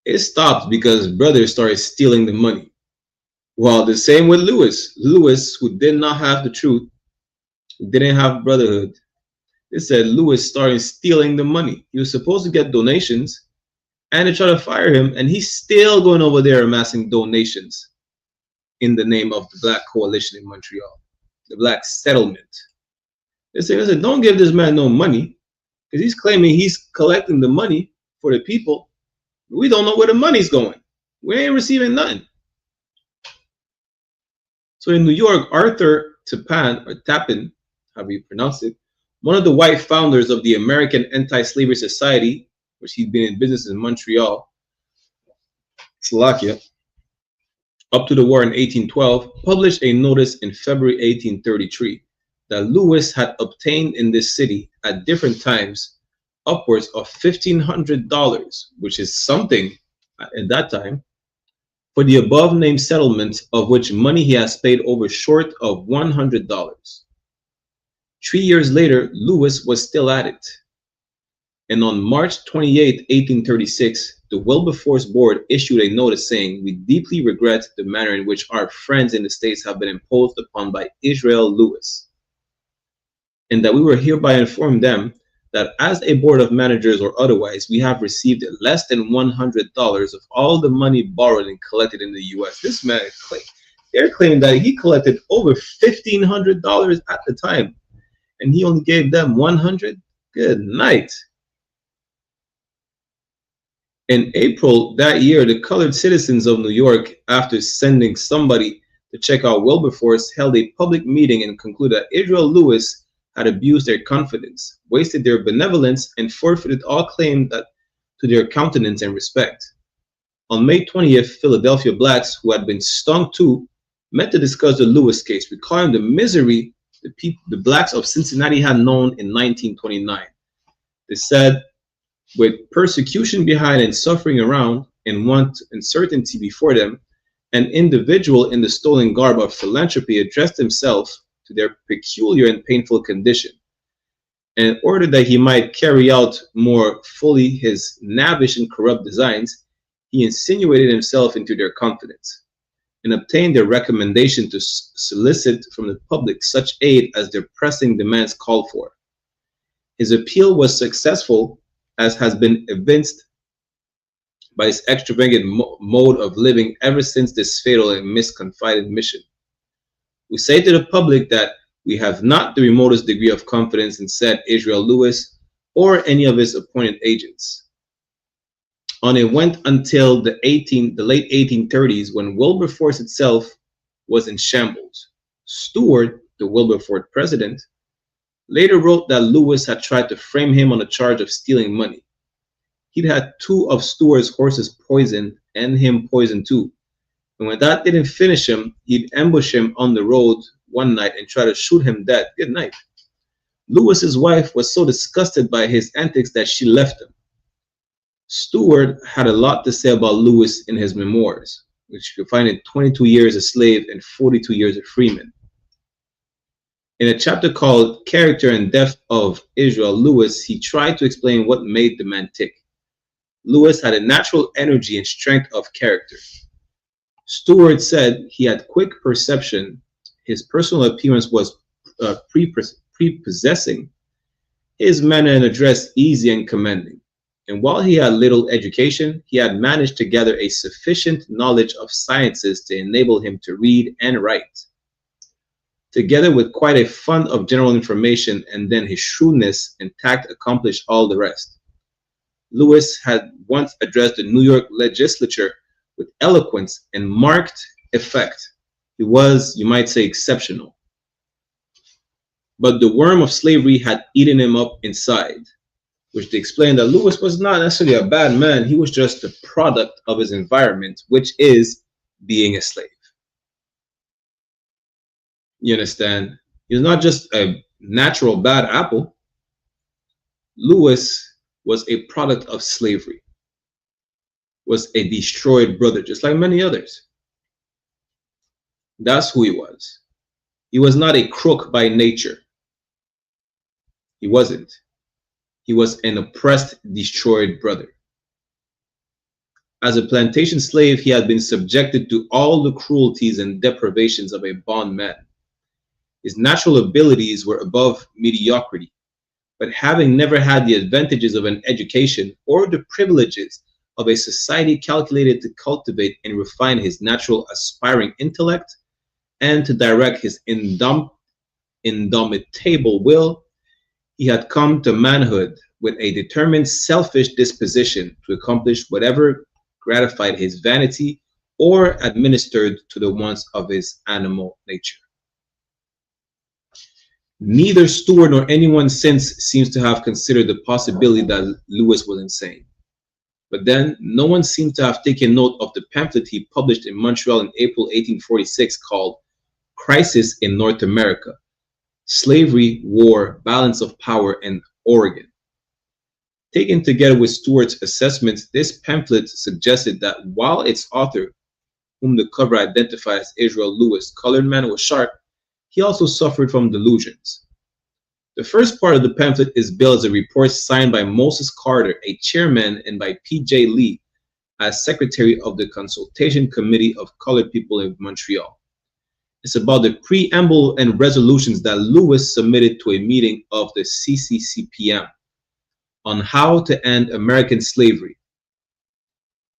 It stopped because brothers started stealing the money. Well, the same with Lewis. Lewis, who did not have the truth, didn't have brotherhood. They said Lewis started stealing the money. He was supposed to get donations, and they tried to fire him, and he's still going over there amassing donations in the name of the Black Coalition in Montreal, the Black Settlement. They said, don't give this man no money, because he's claiming he's collecting the money for the people. We don't know where the money's going. We ain't receiving nothing. So in New York, Arthur Tappan, however you pronounce it, one of the white founders of the American Anti-Slavery Society, which he'd been in business in Montreal, Slovakia, up to the war in 1812, published a notice in February 1833 that Lewis had obtained in this city at different times upwards of $1,500, which is something at that time, for the above named settlement, of which money he has paid over short of $100. 3 years later, Lewis was still at it. And on March 28, 1836, the Wilberforce Board issued a notice saying, "We deeply regret the manner in which our friends in the States have been imposed upon by Israel Lewis, and that we were hereby informed them that as a board of managers or otherwise, we have received less than $100 of all the money borrowed and collected in the U.S." This man, they're claiming that he collected over $1,500 at the time, and he only gave them 100. Good night. In April that year, the colored citizens of New York, after sending somebody to check out Wilberforce, held a public meeting and concluded that Israel Lewis had abused their confidence, wasted their benevolence, and forfeited all claim to their countenance and respect. On May 20th, Philadelphia blacks, who had been stung too, met to discuss the Lewis case, recalling the misery the blacks of Cincinnati had known in 1929. They said, with persecution behind and suffering around, and want uncertainty before them, an individual in the stolen garb of philanthropy addressed himself to their peculiar and painful condition. And in order that he might carry out more fully his knavish and corrupt designs, he insinuated himself into their confidence, and obtained their recommendation to solicit from the public such aid as their pressing demands called for. His appeal was successful, as has been evinced by his extravagant mode of living ever since this fatal and misconfided mission. We say to the public that we have not the remotest degree of confidence in said Israel Lewis or any of his appointed agents. On it went until the late 1830s, when Wilberforce itself was in shambles. Stewart, the Wilberforce president, later wrote that Lewis had tried to frame him on a charge of stealing money. He'd had 2 of Stewart's horses poisoned and him poisoned too. And when that didn't finish him, he'd ambush him on the road one night and try to shoot him dead. Good night. Lewis's wife was so disgusted by his antics that she left him. Stewart had a lot to say about Lewis in his memoirs, which you can find in 22 Years a Slave and 42 Years a Freeman. In a chapter called Character and Death of Israel Lewis, he tried to explain what made the man tick. Lewis had a natural energy and strength of character. Stewart said he had quick perception, his personal appearance was prepossessing, his manner and address easy and commanding. And while he had little education, he had managed to gather a sufficient knowledge of sciences to enable him to read and write, together with quite a fund of general information, and then his shrewdness and tact accomplished all the rest. Lewis had once addressed the New York legislature with eloquence and marked effect. He was, you might say, exceptional. But the worm of slavery had eaten him up inside, which they explained that Lewis was not necessarily a bad man. He was just the product of his environment, which is being a slave. You understand? He's not just a natural bad apple. Lewis was a product of slavery, was a destroyed brother, just like many others. That's who he was. He was not a crook by nature. He wasn't. He was an oppressed, destroyed brother. As a plantation slave, he had been subjected to all the cruelties and deprivations of a bondman. His natural abilities were above mediocrity, but having never had the advantages of an education or the privileges of a society calculated to cultivate and refine his natural aspiring intellect and to direct his indomitable will, he had come to manhood with a determined selfish disposition to accomplish whatever gratified his vanity or administered to the wants of his animal nature. Neither Stewart nor anyone since seems to have considered the possibility that Lewis was insane. But then, no one seems to have taken note of the pamphlet he published in Montreal in April 1846 called Crisis in North America: Slavery, War, Balance of Power, and Oregon. Taken together with Stewart's assessments, this pamphlet suggested that while its author, whom the cover identified as Israel Lewis, colored man, was sharp, he also suffered from delusions. The first part of the pamphlet is billed as a report signed by Moses Carter, a chairman, and by P.J. Lee as secretary of the Consultation Committee of Colored People in Montreal. It's about the preamble and resolutions that Lewis submitted to a meeting of the CCCPM on how to end American slavery.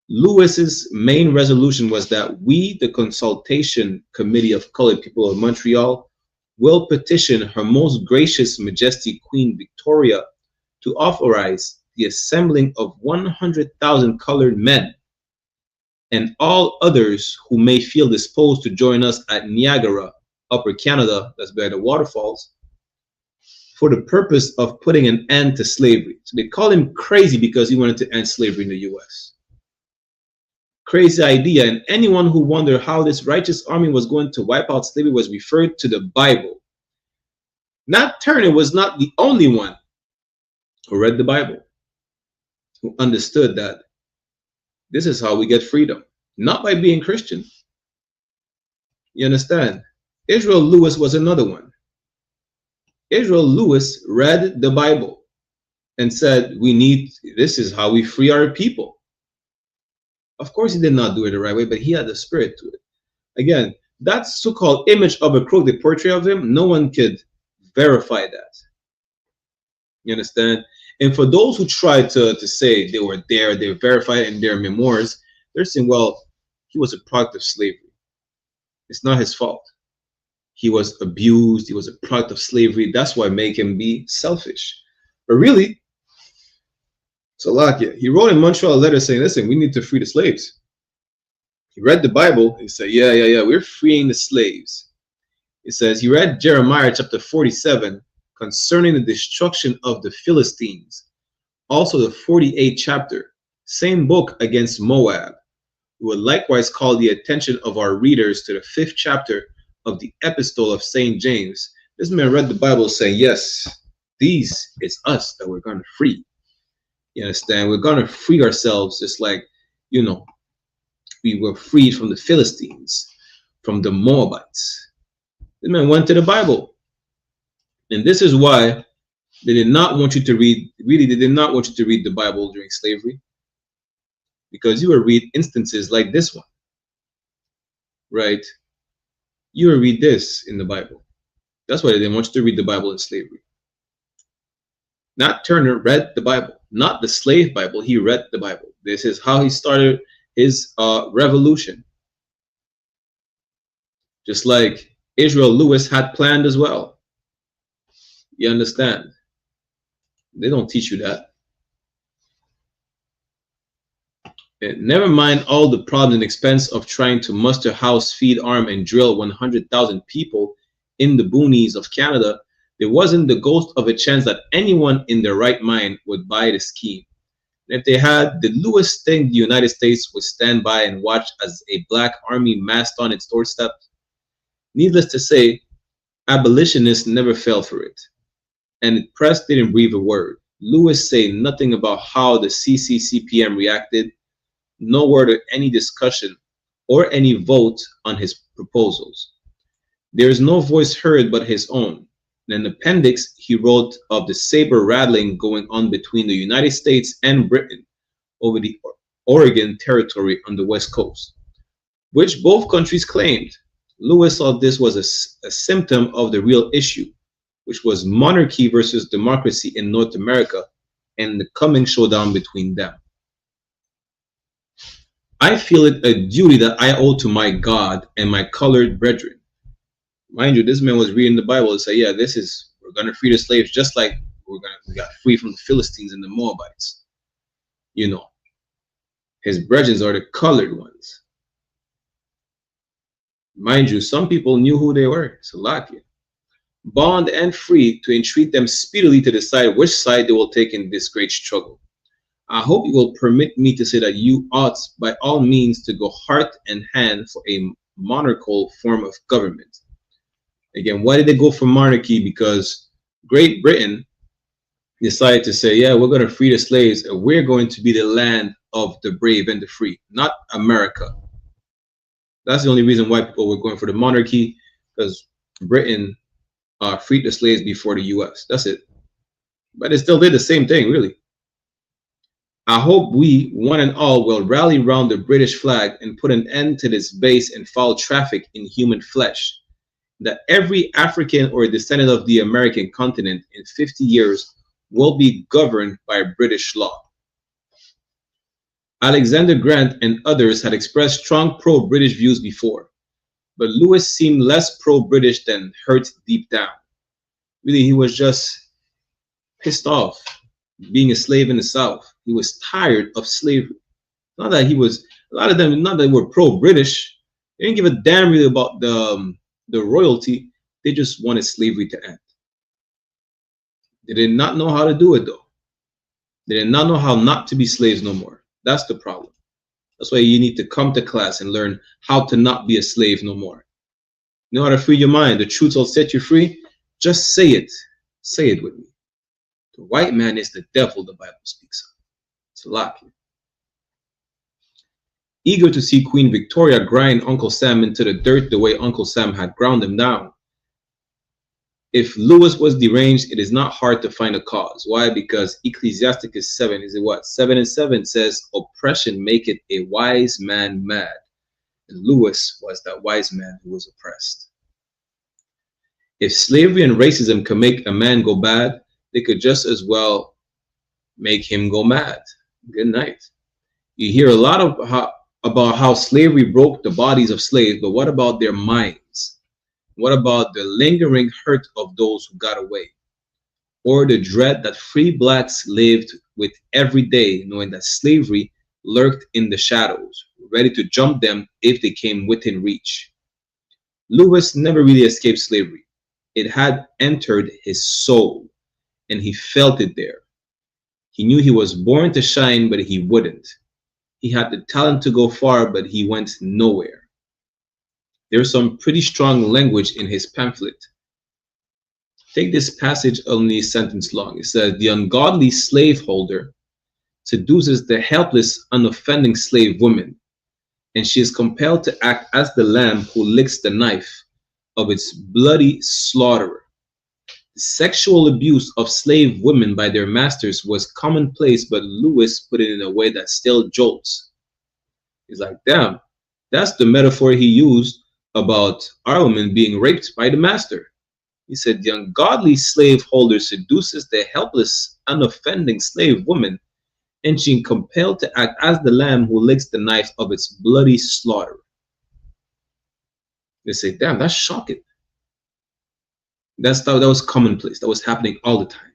Lewis's main resolution was that we, the Consultation Committee of Colored People of Montreal, will petition Her Most Gracious Majesty Queen Victoria to authorize the assembling of 100,000 colored men and all others who may feel disposed to join us at Niagara, Upper Canada, that's by the waterfalls, for the purpose of putting an end to slavery. So they call him crazy because he wanted to end slavery in the US. Crazy idea, and anyone who wondered how this righteous army was going to wipe out slavery was referred to the Bible. Nat Turner was not the only one who read the Bible, who understood that this is how we get freedom, not by being Christian. You understand? Israel Lewis was another one. Israel Lewis read the Bible and said, this is how we free our people. Of course, he did not do it the right way, but he had the spirit to it. Again, that so-called image of a crook, the portrait of him, no one could verify that. You understand? And for those who try to say they were there, they verified in their memoirs, they're saying, well, he was a product of slavery. It's not his fault. He was abused. He was a product of slavery. That's why make him be selfish. But really, Salakia, he wrote in Montreal a letter saying, listen, we need to free the slaves. He read the Bible and said, yeah, we're freeing the slaves. It says he read Jeremiah chapter 47 concerning the destruction of the Philistines. Also the 48th chapter, same book against Moab. We would likewise call the attention of our readers to the 5th chapter of the Epistle of St. James. This man read the Bible saying, yes, it's us that we're going to free. You understand? We're going to free ourselves just like, we were freed from the Philistines, from the Moabites. This man went to the Bible. And this is why they did not want you to read, they did not want you to read the Bible during slavery. Because you will read instances like this one. Right? You will read this in the Bible. That's why they didn't want you to read the Bible in slavery. Nat Turner read the Bible, not the slave Bible. He read the Bible. This is how he started his revolution. Just like Israel Lewis had planned as well. You understand? They don't teach you that. And never mind all the problems and expense of trying to muster, house, feed, arm, and drill 100,000 people in the boonies of Canada. There wasn't the ghost of a chance that anyone in their right mind would buy the scheme. And if they had, did Lewis think the United States would stand by and watch as a black army massed on its doorstep? Needless to say, abolitionists never fell for it. And the press didn't breathe a word. Lewis said nothing about how the CCCPM reacted, no word of any discussion or any vote on his proposals. There is no voice heard but his own. In an appendix, he wrote of the saber rattling going on between the United States and Britain over the Oregon Territory on the West Coast, which both countries claimed. Lewis thought this was a symptom of the real issue, which was monarchy versus democracy in North America and the coming showdown between them. I feel it a duty that I owe to my God and my colored brethren. Mind you, this man was reading the Bible and say, yeah, we're going to free the slaves just like we got free from the Philistines and the Moabites. His brethren are the colored ones. Mind you, some people knew who they were. Salakia. Bond and free to entreat them speedily to decide which side they will take in this great struggle. I hope you will permit me to say that you ought by all means to go heart and hand for a monarchical form of government. Again, why did they go for monarchy? Because Great Britain decided to say, yeah, we're going to free the slaves and we're going to be the land of the brave and the free, not America. That's the only reason why people were going for the monarchy, because Britain freed the slaves before the U.S. That's it. But they still did the same thing, really. I hope we, one and all, will rally round the British flag and put an end to this base and foul traffic in human flesh. That every African or descendant of the American continent in 50 years will be governed by British law. Alexander Grant and others had expressed strong pro-British views before, but Lewis seemed less pro-British than hurt deep down. Really, he was just pissed off being a slave in the South. He was tired of slavery. Not that he was, a lot of them, not that they were pro-British. They didn't give a damn really about the royalty. They just wanted slavery to end. They did not know how to do it, though. They did not know how not to be slaves no more. That's the problem. That's why you need to come to class and learn how to not be a slave no more. You know how to free your mind. The truth will set you free. Just say it. Say it with me. The white man is the devil, the Bible speaks of. It's a lot. Eager to see Queen Victoria grind Uncle Sam into the dirt the way Uncle Sam had ground him down. If Lewis was deranged, it is not hard to find a cause. Why? Because Ecclesiasticus 7, is it what? 7 and 7 says, oppression maketh a wise man mad. And Lewis was that wise man who was oppressed. If slavery and racism can make a man go bad, they could just as well make him go mad. Good night. You hear a lot about how slavery broke the bodies of slaves, but what about their minds? What about the lingering hurt of those who got away? Or the dread that free blacks lived with every day, knowing that slavery lurked in the shadows, ready to jump them if they came within reach? Lewis never really escaped slavery. It had entered his soul, and he felt it there. He knew he was born to shine, but he wouldn't. He had the talent to go far, but he went nowhere. There's some pretty strong language in his pamphlet. Take this passage only a sentence long. It says, the ungodly slaveholder seduces the helpless, unoffending slave woman, and she is compelled to act as the lamb who licks the knife of its bloody slaughterer. The sexual abuse of slave women by their masters was commonplace, but Lewis put it in a way that still jolts. He's like, damn, that's the metaphor he used about our women being raped by the master. He said, the ungodly slaveholder seduces the helpless, unoffending slave woman, and she is compelled to act as the lamb who licks the knife of its bloody slaughterer. They say, damn, that's shocking. That was commonplace. That was happening all the time.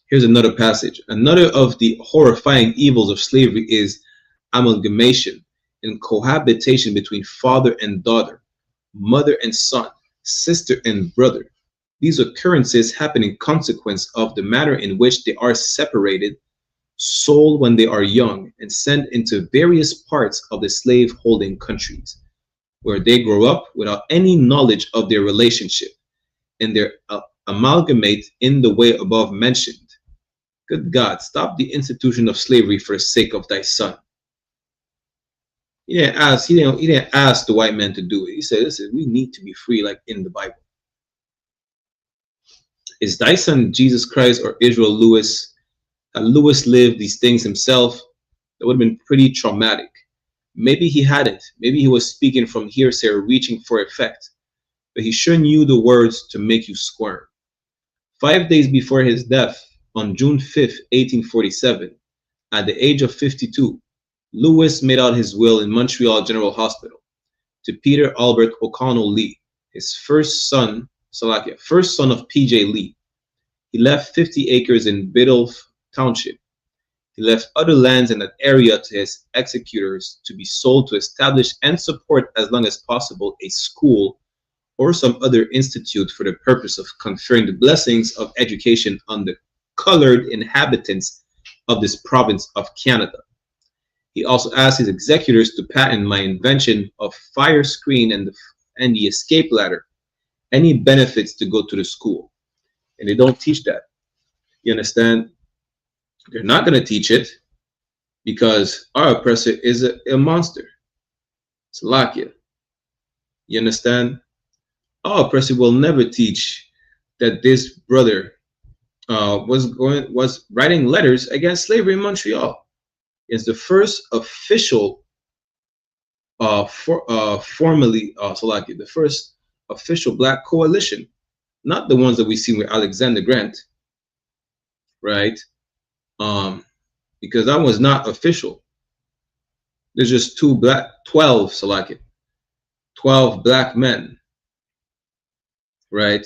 Here's another passage. Another of the horrifying evils of slavery is amalgamation and cohabitation between father and daughter, mother and son, sister and brother. These occurrences happen in consequence of the manner in which they are separated, sold when they are young, and sent into various parts of the slave-holding countries, where they grow up without any knowledge of their relationship, and they amalgamate in the way above mentioned. Good God, stop the institution of slavery for the sake of thy son. He didn't ask the white man to do it. He said, listen, we need to be free like in the Bible. Is thy son Jesus Christ or Israel Lewis? Had Lewis lived these things himself, that would have been pretty traumatic. Maybe he hadn't. Maybe he was speaking from hearsay or reaching for effect. But he sure knew the words to make you squirm. 5 days before his death, on June 5th, 1847, at the age of 52, Lewis made out his will in Montreal General Hospital to Peter Albert O'Connell Lee, his first son of P.J. Lee. He left 50 acres in Biddulph Township. He left other lands in that area to his executors to be sold to establish and support as long as possible a school or some other institute for the purpose of conferring the blessings of education on the colored inhabitants of this province of Canada. He also asked his executors to patent my invention of fire screen and the escape ladder, any benefits to go to the school. And they don't teach that. You understand? They're not going to teach it because our oppressor is a monster. Salakia. You understand? our oppressor will never teach that this brother was writing letters against slavery in Montreal. It's the first official formally Salaki, the first official black coalition, not the ones that we see with Alexander Grant, right? Because that was not official. There's just 12 Salaki, 12 black men, right?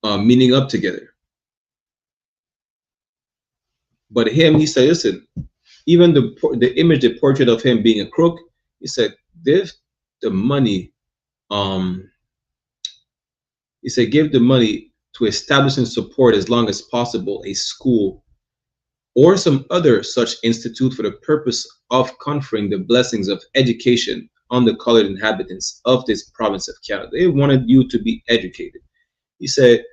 Meeting up together. But him, he said, listen, even the image, the portrait of him being a crook, he said, give the money, he said, give the money to establish and support as long as possible a school or some other such institute for the purpose of conferring the blessings of education on the colored inhabitants of this province of Canada. They wanted you to be educated. He said,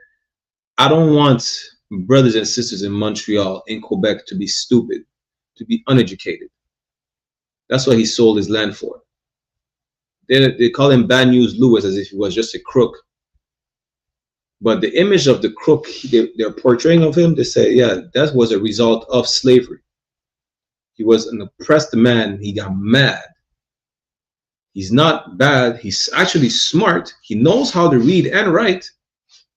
I don't want brothers and sisters in Montreal, in Quebec, to be stupid, to be uneducated. That's what he sold his land for. They call him Bad News Lewis as if he was just a crook. But the image of the crook they're portraying of him, they say, yeah, that was a result of slavery. He was an oppressed man. He got mad. He's not bad. He's actually smart. He knows how to read and write.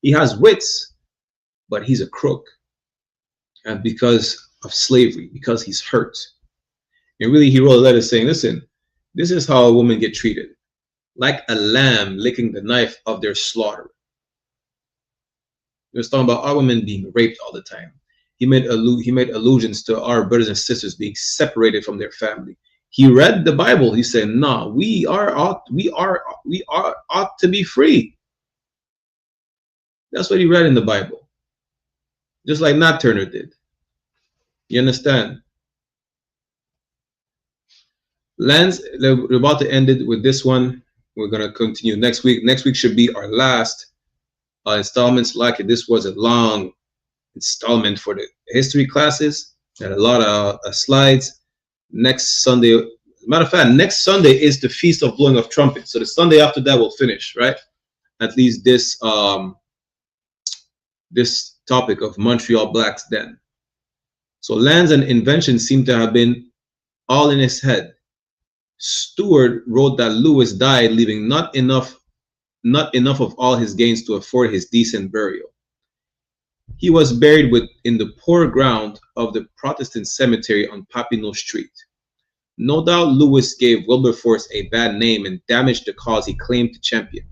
He has wits, but he's a crook. And because of slavery, because he's hurt. And really, he wrote a letter saying, listen, this is how a woman get treated. Like a lamb licking the knife of their slaughter. He was talking about our women being raped all the time. He made allusions to our brothers and sisters being separated from their family. He read the Bible. He said, "No, we ought to be free." That's what he read in the Bible, just like Nat Turner did. You understand? Lance, we're about to end it with this one. We're gonna continue next week. Next week should be our last installments. Like it, this was a long installment for the history classes and a lot of slides. Next Sunday, as a matter of fact, next Sunday is the Feast of Blowing of Trumpets. So the Sunday after that we'll finish, right? At least this this topic of Montreal Blacks then. So lands and inventions seem to have been all in his head. Stewart wrote that Lewis died leaving not enough of all his gains to afford his decent burial. He was buried in the poor ground of the Protestant cemetery on Papineau Street. No doubt Lewis gave Wilberforce a bad name and damaged the cause he claimed to champion.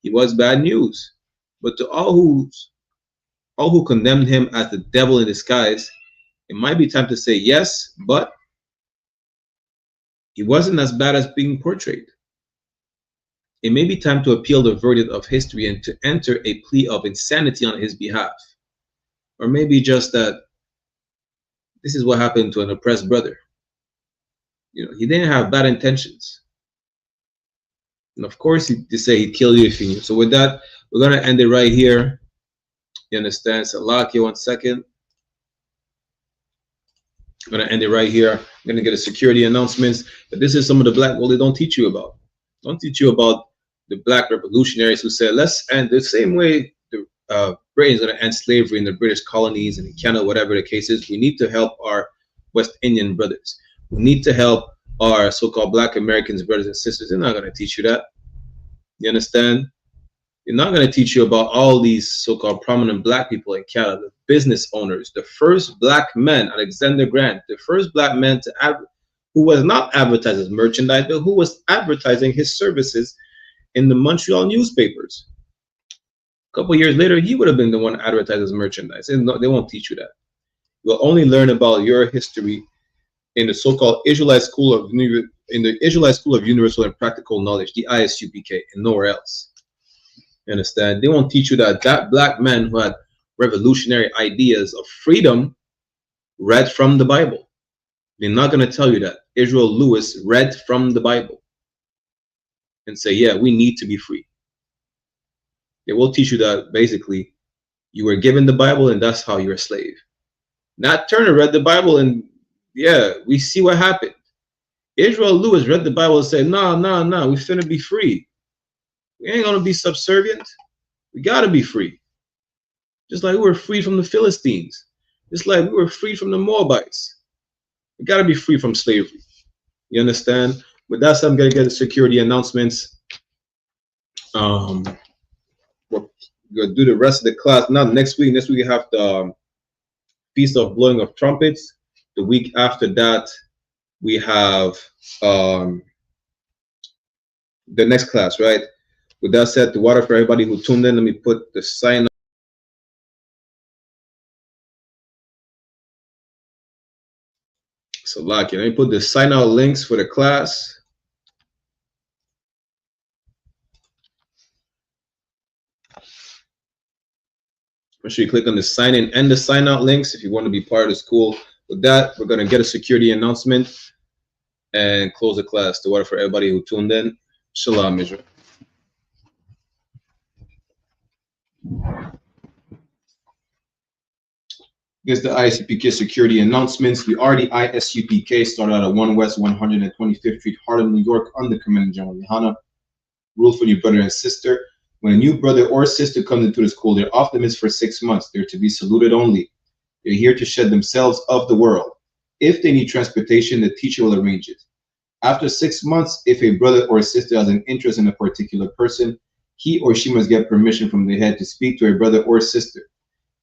He was bad news, but to all who condemned him as the devil in disguise, it might be time to say yes, but he wasn't as bad as being portrayed. It may be time to appeal the verdict of history and to enter a plea of insanity on his behalf. Or maybe just that this is what happened to an oppressed brother. You know, he didn't have bad intentions. And of course, they say he'd kill you if he knew. So with that, we're going to end it right here. You understand? So lock you 1 second. I'm going to end it right here. I'm going to get a security announcements. But this is some of the black gold they don't teach you about. Don't teach you about the black revolutionaries who said, let's end the same way the Britain's going to end slavery in the British colonies and in Canada, whatever the case is. We need to help our West Indian brothers. We need to help our so-called black Americans, brothers and sisters. They're not going to teach you that. You understand? They're not going to teach you about all these so-called prominent black people in Canada, the business owners, the first black man, Alexander Grant, the first black man who was not advertised as merchandise, but who was advertising his services in the Montreal newspapers. A couple years later, he would have been the one advertised as merchandise. They won't teach you that. You'll only learn about your history in the so-called Israelite School of Universal and Practical Knowledge, the I.S.U.P.K, and nowhere else. You understand? They won't teach you that black man who had revolutionary ideas of freedom read from the Bible. They're not going to tell you that. Israel Lewis read from the Bible and say, yeah, we need to be free. They will teach you that basically you were given the Bible and that's how you're a slave. Nat Turner read the Bible and yeah, we see what happened. Israel Lewis read the Bible and said, no, we finna be free. We ain't gonna be subservient. We gotta be free. Just like we were free from the Philistines. Just like we were free from the Moabites. We gotta be free from slavery. You understand? With that said, I'm gonna get the security announcements. We're gonna do the rest of the class. Not next week. Next week we have the Feast of Blowing of Trumpets. The week after that, we have the next class, right? With that said, the water for everybody who tuned in, let me put the sign up. So let me put the sign out links for the class. Make sure you click on the sign in and the sign out links if you want to be part of the school. With that, we're going to get a security announcement and close the class. The water for everybody who tuned in. Shalom, Israel. Here's the ISUPK security announcements. We are the I.S.U.P.K. started out at 1 West 125th Street, Harlem, New York, under Commandant General YAHANNA. Rule for your brother and sister. When a new brother or sister comes into the school, they're off limits for 6 months. They're to be saluted only. They're here to shed themselves of the world. If they need transportation, the teacher will arrange it. After 6 months, if a brother or sister has an interest in a particular person, he or she must get permission from the head to speak to a brother or sister.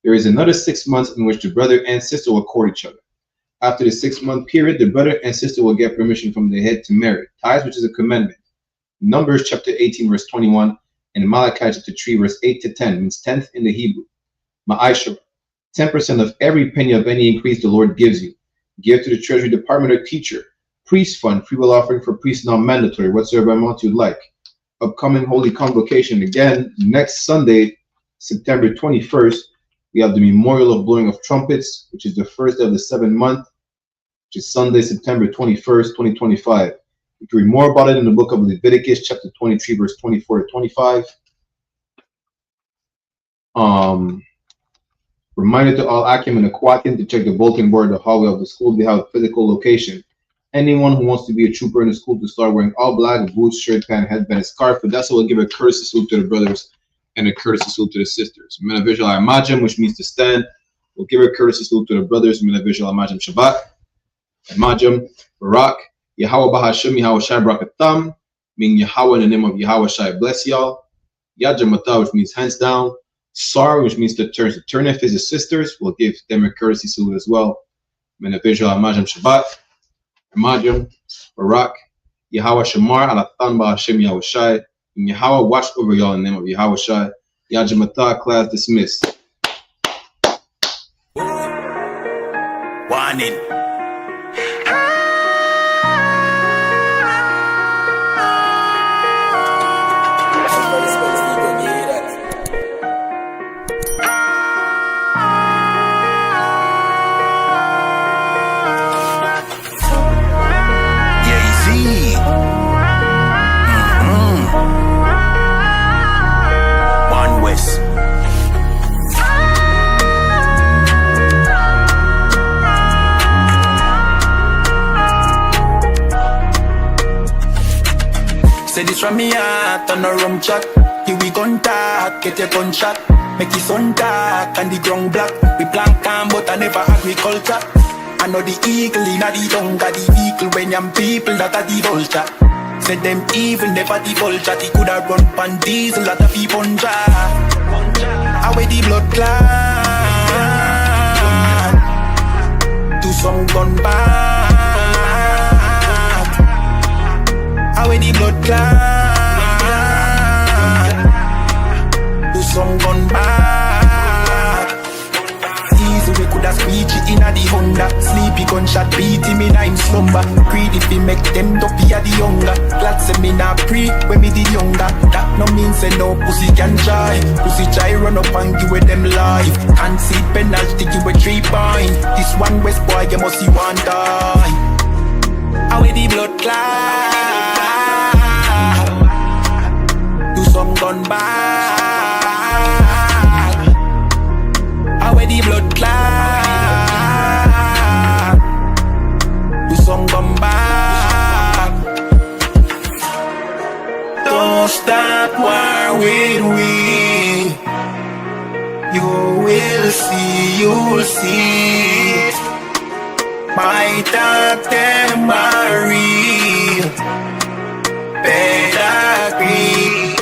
There is another 6 months in which the brother and sister will court each other. After the 6-month period, the brother and sister will get permission from the head to marry. Tithes, which is a commandment. Numbers chapter 18, verse 21, and Malachi chapter 3, verse 8 to 10, means 10th in the Hebrew. Ma'ashara, 10% of every penny of any increase the Lord gives you. Give to the treasury department or teacher. Priest fund, free will offering for priests non-mandatory, whatsoever amount you'd like. Upcoming holy convocation, again, next Sunday, September 21st, we have the memorial of blowing of trumpets, which is the first of the 7th month, which is Sunday, September 21st, 2025. You can read more about it in the book of Leviticus, chapter 23, verse 24 to 25. Reminder to all Akim and Aquatim to check the bulletin board, the hallway of the school. They have a physical location. Anyone who wants to be a trooper in the school to start wearing all black, boots, shirt, pant, headband, scarf. But that's what we'll give a courtesy salute to the brothers and a courtesy salute to the sisters. Mina visual imagine, which means to stand. We'll give a courtesy salute to the brothers. Mina visual imagine Shabbat. Imagine Barak. Yahweh Bahashim, Yahweh Shai Brakatam, meaning Yahweh in the name of Yahweh Shai bless y'all. Yajamata, which means hands down. Sar, which means to turn. So turn if is the sisters, we'll give them a courtesy salute as well. Mina visual imagine Shabbat. Imagine Barak. Yahweh Shamar, Alatan Bahashim, Yahweh Shai. And Yahweh watch over y'all in the name of Yahweh Shai. Yajamata, class dismissed. Warning. Say this from me heart on a rum chat. Here we contact, get your gun shot. Make it sun dark and the ground black. We plant calm but I never agriculture. I know the eagle in the younger the vehicle when young people that are the vulture. Say them evil never the vulture. They coulda run pan diesel that a fee punja. Away the blood clot to some gun back. Away the blood clot to some gun back. Easy we coulda squeegee in a the Honda. Sleepy gunshot beat him in a him slumber. Greedy if he make them dopey a the younger. Glad say me not pre when me the younger. That no mean say no pussy can try. Pussy try run up and give with them life. Can't see penalty give with 3 points. This one West boy you must see one die. Away the blood clot do some gun back. Away the blood clot do some gun back. Don't stop worrying. My talk them are real. Pedigree.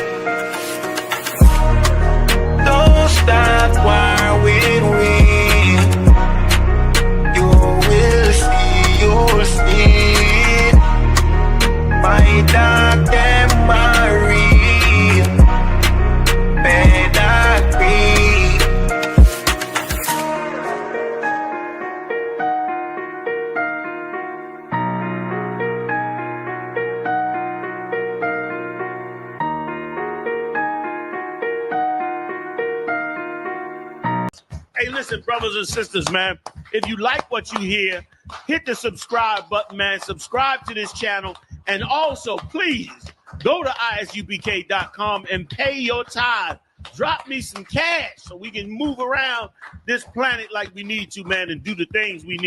Don't stop while we win. You will see. My talk them are real. Pedigree. Hey, listen, brothers and sisters, man. If you like what you hear, hit the subscribe button, man. Subscribe to this channel. And also, please, go to ISUPK.com and pay your tithe. Drop me some cash so we can move around this planet like we need to, man, and do the things we need.